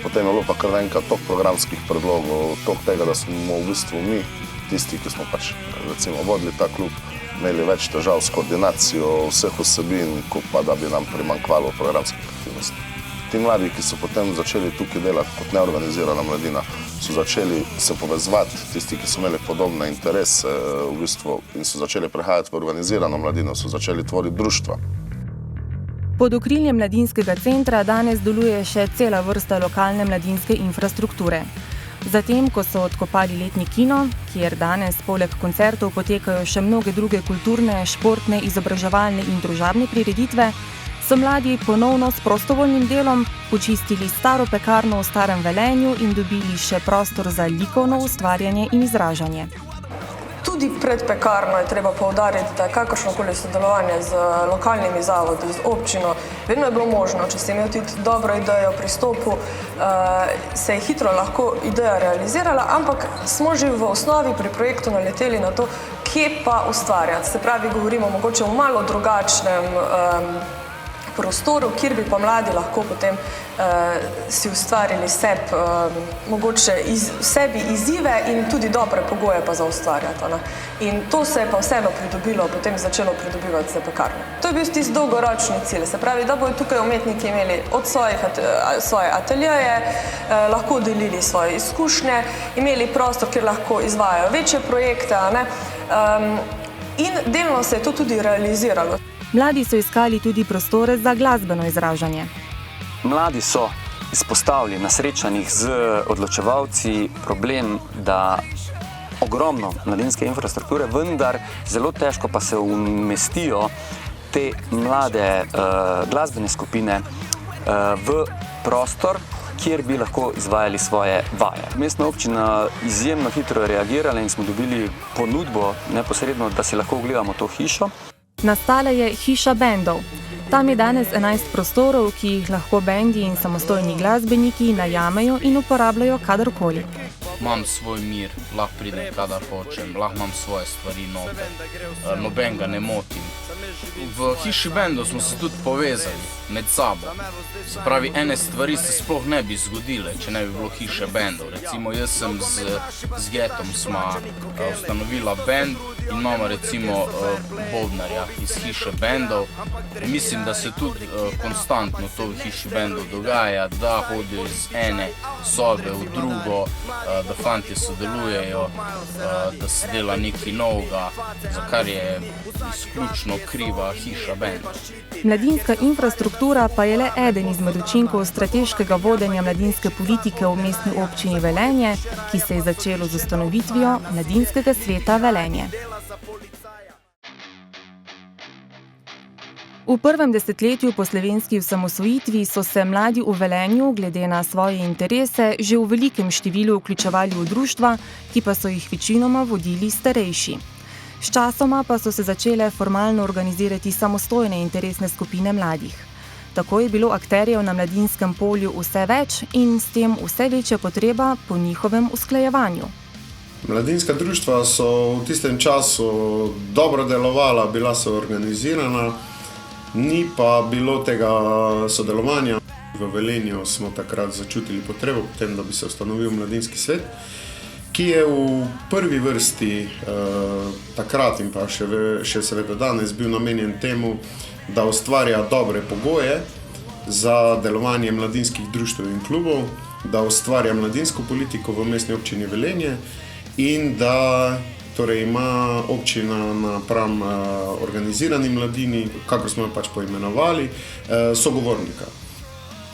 Potem je bilo pa kar enkrat toliko programskih predlogov, toliko tega, da smo v bistvu mi, tisti, ki smo pač recimo vodili ta klub, imeli več težav s koordinacijo vseh vsebin, kot pa da bi nam primanjkvalo programskih aktivnosti. Ti mladi, ki so potem začeli tukaj delati kot neorganizirana mladina, so začeli se povezovati, tisti, ki so imeli podobne interese v bistvu in so začeli prehajati v organizirano mladino, so začeli tvoriti društva. Pod okriljem mladinskega centra danes deluje še cela vrsta lokalne mladinske infrastrukture. Zatem, ko so odkopali letni kino, kjer danes poleg koncertov potekajo še mnoge druge kulturne, športne, izobraževalne in družabne prireditve, so mladi ponovno s prostovoljnim delom počistili staro pekarno v Starem Velenju in dobili še prostor za likovno ustvarjanje in izražanje. Tudi pred pekarno je treba poudariti, da kakršnokoli sodelovanje z lokalnimi zavodi, z občino, vedno je bilo možno, če ste imeli tudi dobro idejo o pristopu, se je hitro lahko ideja realizirala, ampak smo že v osnovi pri projektu naleteli na to, kje pa ustvarjati. Se pravi, govorimo mogoče o malo drugačnem prostoru, kjer bi pa mladi lahko potem si ustvarili mogoče sebi izzive in tudi dobre pogoje pa za ustvarjati. In to se je pa vseeno pridobilo, potem začelo pridobivati za pekarno. To je bil tisti dolgoročni cilj, se pravi, da bodo tukaj umetniki imeli od svoje ateljeje, lahko delili svoje izkušnje, imeli prostor, kjer lahko izvajajo večje projekte, in delno se je to tudi realiziralo. Mladi so iskali tudi prostore za glasbeno izražanje. Mladi so izpostavili na srečanjih z odločevalci problem, da ogromno mladinske infrastrukture, vendar zelo težko pa se umestijo te mlade glasbene skupine v prostor, kjer bi lahko izvajali svoje vaje. Mestna občina izjemno hitro reagirala in smo dobili ponudbo neposredno, da si lahko ogledamo to hišo. Nastala je Hiša bendov. Tam je danes 11 prostorov, ki jih lahko bendi in samostojni glasbeniki najamejo in uporabljajo kadarkoli. Imam svoj mir, lahko pridem, kadar hočem, lahko imam svoje stvari noter, nobenega ne motim. V Hiši bendov smo se tudi povezali med sabo. Se pravi, ene stvari se sploh ne bi zgodile, če ne bi bilo Hiše bendov. Recimo, jaz sem z Getom sma ustanovila bend in imamo recimo bobnarja iz Hiše bendov. Mislim, da se tudi konstantno to v Hiši bendov dogaja, da hodijo iz ene sobe v drugo, da fantje sodelujejo, da se dela nekaj novega, za kar je izključno kriva Hiša bendov. Mladinska infrastruktura pa je le eden izmed učinkov strateškega vodenja mladinske politike v mestni občini Velenje, ki se je začelo z ustanovitvijo Mladinskega sveta Velenje. V prvem desetletju po slovenski osamosvojitvi so se mladi v Velenju glede na svoje interese že v velikem številu vključevali v društva, ki pa so jih večinoma vodili starejši. Sčasoma pa so se začele formalno organizirati samostojne interesne skupine mladih. Tako je bilo akterjev na mladinskem polju vse več in s tem vse večja potreba po njihovem usklajevanju. Mladinska društva so v tistem času dobro delovala, bila so organizirana, ni pa bilo tega sodelovanja. V Velenju smo takrat začutili potrebo potem, da bi se ustanovil Mladinski svet, ki je v prvi vrsti takrat in pa še seveda danes bil namenjen temu, da ustvarja dobre pogoje za delovanje mladinskih društev in klubov, da ustvarja mladinsko politiko v mestni občini Velenje in da torej ima občina napram organizirani mladini, kakor smo jo pač poimenovali, sogovornika.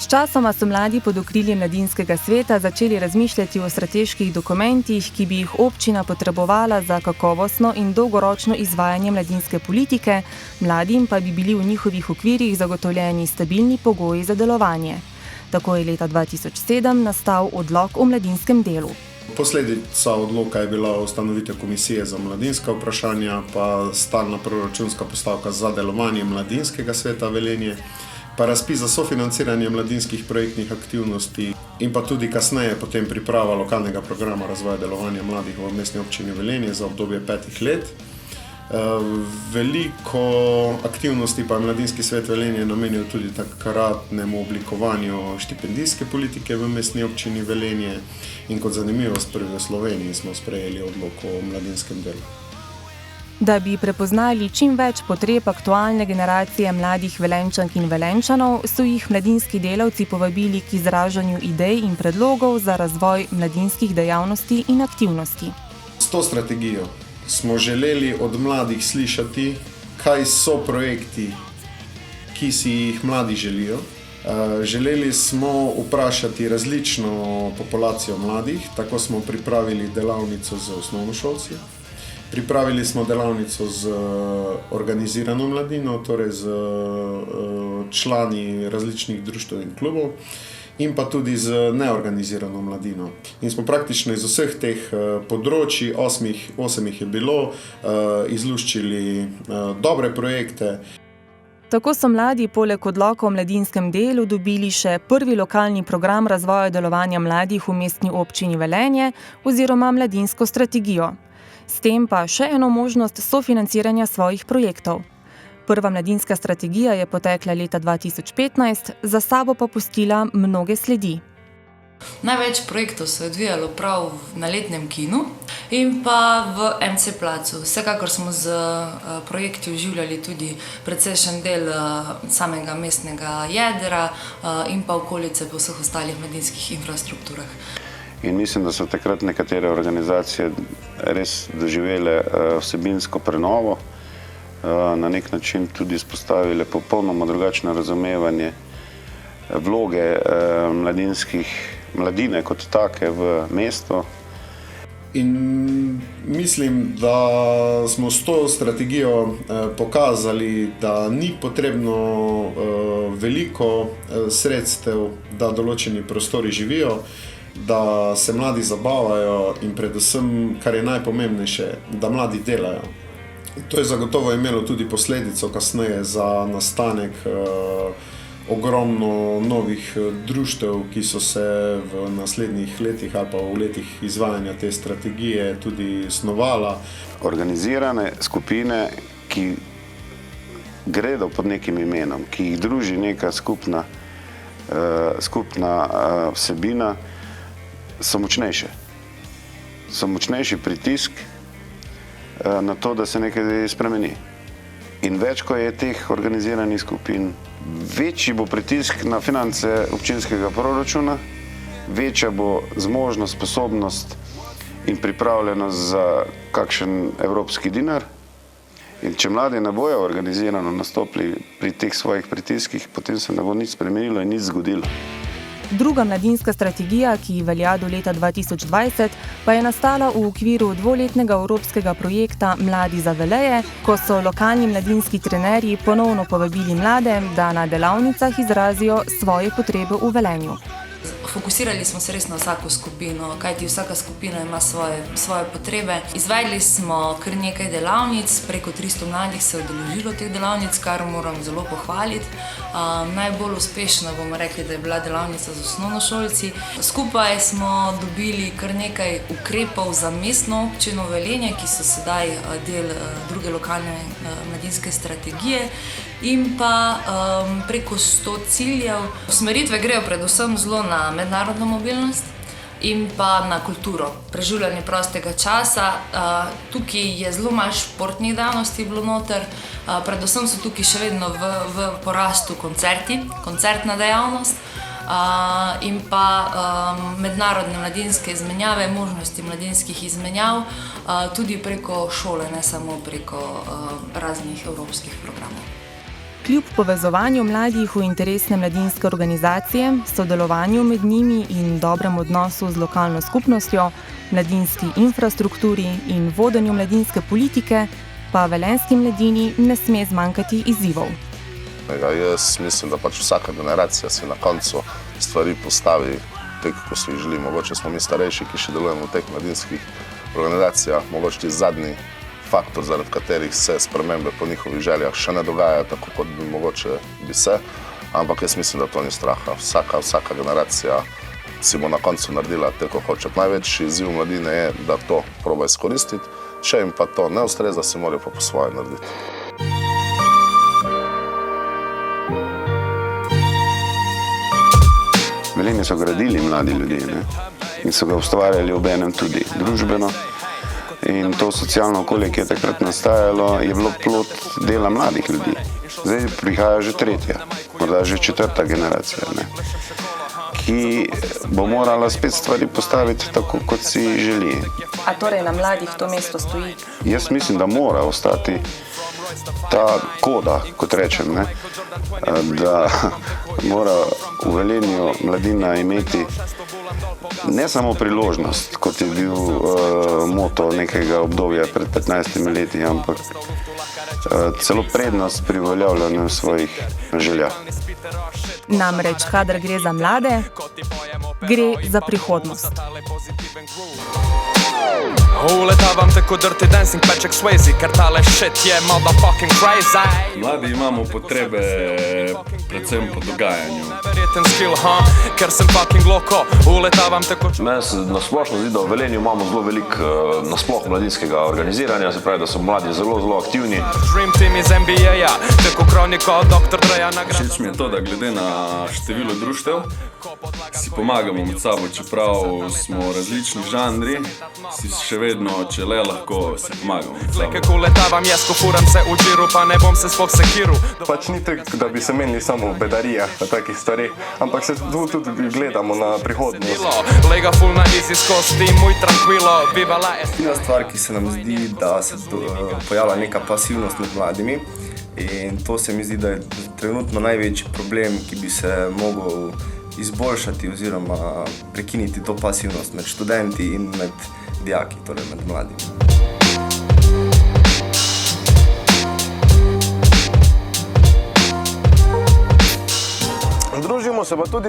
Sčasoma so mladi pod okriljem Mladinskega sveta začeli razmišljati o strateških dokumentih, ki bi jih občina potrebovala za kakovostno in dolgoročno izvajanje mladinske politike, mladim pa bi bili v njihovih okvirih zagotovljeni stabilni pogoji za delovanje. Tako je leta 2007 nastal odlok o mladinskem delu. Posledica odloka je bila ustanovitev komisije za mladinska vprašanja, pa stalna proračunska postavka za delovanje Mladinskega sveta Velenje, pa razpis za sofinanciranje mladinskih projektnih aktivnosti in pa tudi kasneje potem priprava lokalnega programa razvoja delovanja mladih v mestni občini Velenje za obdobje 5 let. Veliko aktivnosti pa je Mladinski svet Velenje namenil tudi takratnemu oblikovanju štipendijske politike v mestni občini Velenje in kot zanimivost prvi v Sloveniji smo sprejeli odlok o mladinskem delu. Da bi prepoznali čim več potreb aktualne generacije mladih Velenjčank in Velenjčanov, so jih mladinski delavci povabili k izražanju idej in predlogov za razvoj mladinskih dejavnosti in aktivnosti. S to strategijo smo želeli od mladih slišati, kaj so projekti, ki si jih mladi želijo. Želeli smo vprašati različno populacijo mladih, tako smo pripravili delavnico z osnovnošolci. Pripravili smo delavnico z organizirano mladino, torej z člani različnih društev in klubov in pa tudi z neorganizirano mladino. In smo praktično iz vseh teh področij, 8 jih je bilo, izluščili dobre projekte. Tako so mladi poleg odloka o mladinskem delu dobili še prvi lokalni program razvoja delovanja mladih v mestni občini Velenje oziroma mladinsko strategijo. S tem pa še eno možnost sofinanciranja svojih projektov. Prva mladinska strategija je potekla leta 2015, za sabo pa pustila mnoge sledi. Največ projektov se je odvijalo prav na letnem kinu in pa v MC placu. Vsekakor smo z projekti oživljali tudi precejšen del samega mestnega jedra in pa okolice po vseh ostalih mladinskih infrastrukturah. In mislim, da so takrat nekatere organizacije res doživele vsebinsko prenovo, na nek način tudi izpostavile popolnoma drugačno razumevanje vloge mladine kot take v mestu. In mislim, da smo s to strategijo pokazali, da ni potrebno veliko sredstev, da določeni prostori živijo, da se mladi zabavajo in predvsem, kar je najpomembnejše, da mladi delajo. To je zagotovo imelo tudi posledico kasneje za nastanek ogromno novih društev, ki so se v naslednjih letih ali pa v letih izvajanja te strategije tudi snovala. Organizirane skupine, ki gredo pod nekim imenom, ki jih druži neka skupna vsebina, so močnejše. So močnejši pritisk na to, da se nekaj spremeni. In več, ko je teh organiziranih skupin, večji bo pritisk na finance občinskega proračuna, večja bo zmožnost, sposobnost in pripravljenost za kakšen evropski dinar. In če mladi ne bojo organizirano nastopili pri teh svojih pritiskih, potem se ne bo nič spremenilo in nič zgodilo. Druga mladinska strategija, ki velja do leta 2020, pa je nastala v okviru dvoletnega evropskega projekta Mladi za Veleje, ko so lokalni mladinski trenerji ponovno povabili mlade, da na delavnicah izrazijo svoje potrebe v Velenju. Fokusirali smo se res na vsako skupino, kajti vsaka skupina ima svoje potrebe. Izvedli smo kar nekaj delavnic, preko 300 mladih se je udeležilo teh delavnic, kar moram zelo pohvaliti. Najbolj uspešna bomo rekli, da je bila delavnica z osnovnošolci. Skupaj smo dobili kar nekaj ukrepov za mestno občino Velenje, ki so sedaj del druge lokalne mladinske strategije. In pa preko 100 ciljev. Usmeritve grejo predvsem zelo na mednarodno mobilnost in pa na kulturo, preživljanje prostega časa. Tukaj je zelo malo športnih dejavnosti bilo noter, predvsem so tukaj še vedno v porastu koncertna dejavnost in pa mednarodne mladinske izmenjave, možnosti mladinskih izmenjav, tudi preko šole, ne samo preko raznih evropskih programov. Kljub povezovanju mladih v interesne mladinske organizacije, sodelovanju med njimi in dobrem odnosu z lokalno skupnostjo, mladinski infrastrukturi in vodenju mladinske politike, pa velenjski mladini ne sme zmanjkati izzivov. Jaz mislim, da pač vsaka generacija si na koncu stvari postavi tako, kako si jih želi. Mogoče smo mi starejši, ki še delujemo v teh mladinskih organizacijah, mogoče ti zadnji faktor, zaradi katerih se spremembe po njihovih željah še ne dogajajo tako, kot bi mogoče bi se, ampak jaz mislim, da to ni straha. Vsaka generacija si bo na koncu naredila tako, kot hoče. Največji izziv mladine je, da to proba izkoristiti, če jim pa to ne ustreza, si morajo pa po svoje narediti. Velenje so gradili mladi ljudje, ne? In so ga ustvarjali obenem tudi družbeno. In to socialno okolje, ki je takrat nastajalo, je bilo plod dela mladih ljudi. Zdaj prihaja že tretja, morda že četrta generacija, ne? Ki bo morala spet stvari postaviti tako, kot si želi. A torej na mladih to mesto stoji? Jaz mislim, da mora ostati ta koda, kot rečem, ne? Da mora v Velenju mladina imeti ne samo priložnost, kot je bil moto nekega obdobja pred 15 leti, ampak celo prednost pri uveljavljanju svojih želja. Namreč, kadar gre za mlade, gre za prihodnost. Uletavam te kot Dirty Dancing, Patrick Swayze, ker tale shit je motherfucking crazy. Mladi imamo potrebe predvsem po dogajanju. Neverjeten skill, ker sem fucking loko. Uletavam te kot... Meni se nasplošno zdi, da v Velenju imamo zelo veliko nasploh mladinskega organiziranja, se pravi, da so mladi zelo aktivni. Dream team iz NBA-ja, tako kroniko Dr. Dreja nagrada. Všeč mi je to, da glede na število društev si pomagamo med sabo, čeprav smo različni žanri, si še vedno, če le lahko, si pomagamo med sabo. Leke uletavam, jaz ko furam se v džiru, pa ne bom se sploh sekiru. Pač ni tako, da bi se menili samo v bedarijah, na takih stvareh, ampak se tudi gledamo na prihodnost. Lega full na easy skosti, muy tranquilo, viva la es. Ena stvar, ki se nam zdi, da se pojavlja neka pasivnost med mladimi, in to se mi zdi, da je trenutno največji problem, ki bi se mogel izboljšati oziroma prekiniti to pasivnost med študenti in med dijaki, torej med mladimi. Družimo se pa tudi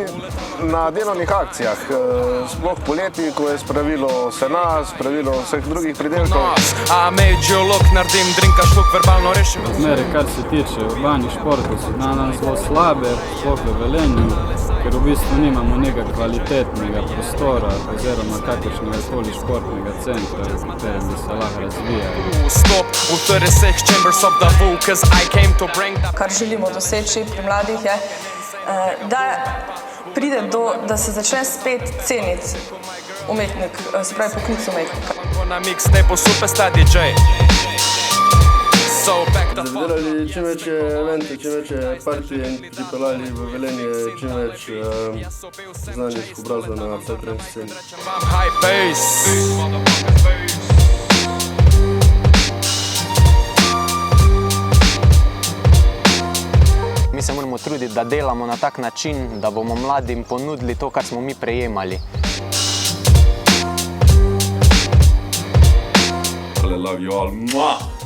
na delovnih akcijah, sploh poleti, ko je spravilo sena, spravilo vseh drugih pridelkov. Razmere, kar se tiče urbanih športov, so danes zelo slabe, sploh v Velenju, ker v bistvu nimamo nekega kvalitetnega prostora oziroma kakršnega koli športnega centra, v katerem bi se lahko razvijali. Kar želimo doseči pri mladih je, da pride da se začne spet ceniti umetnik, se pravi poklic umetnika. Zavirali čim več evente, čim več partije in pripeljali v Velenje čim več znanih obrazov na psytrance sceni. Mi se moramo truditi, da delamo na tak način, da bomo mladim ponudili to, kar smo mi prejemali. I love you all. Mwah!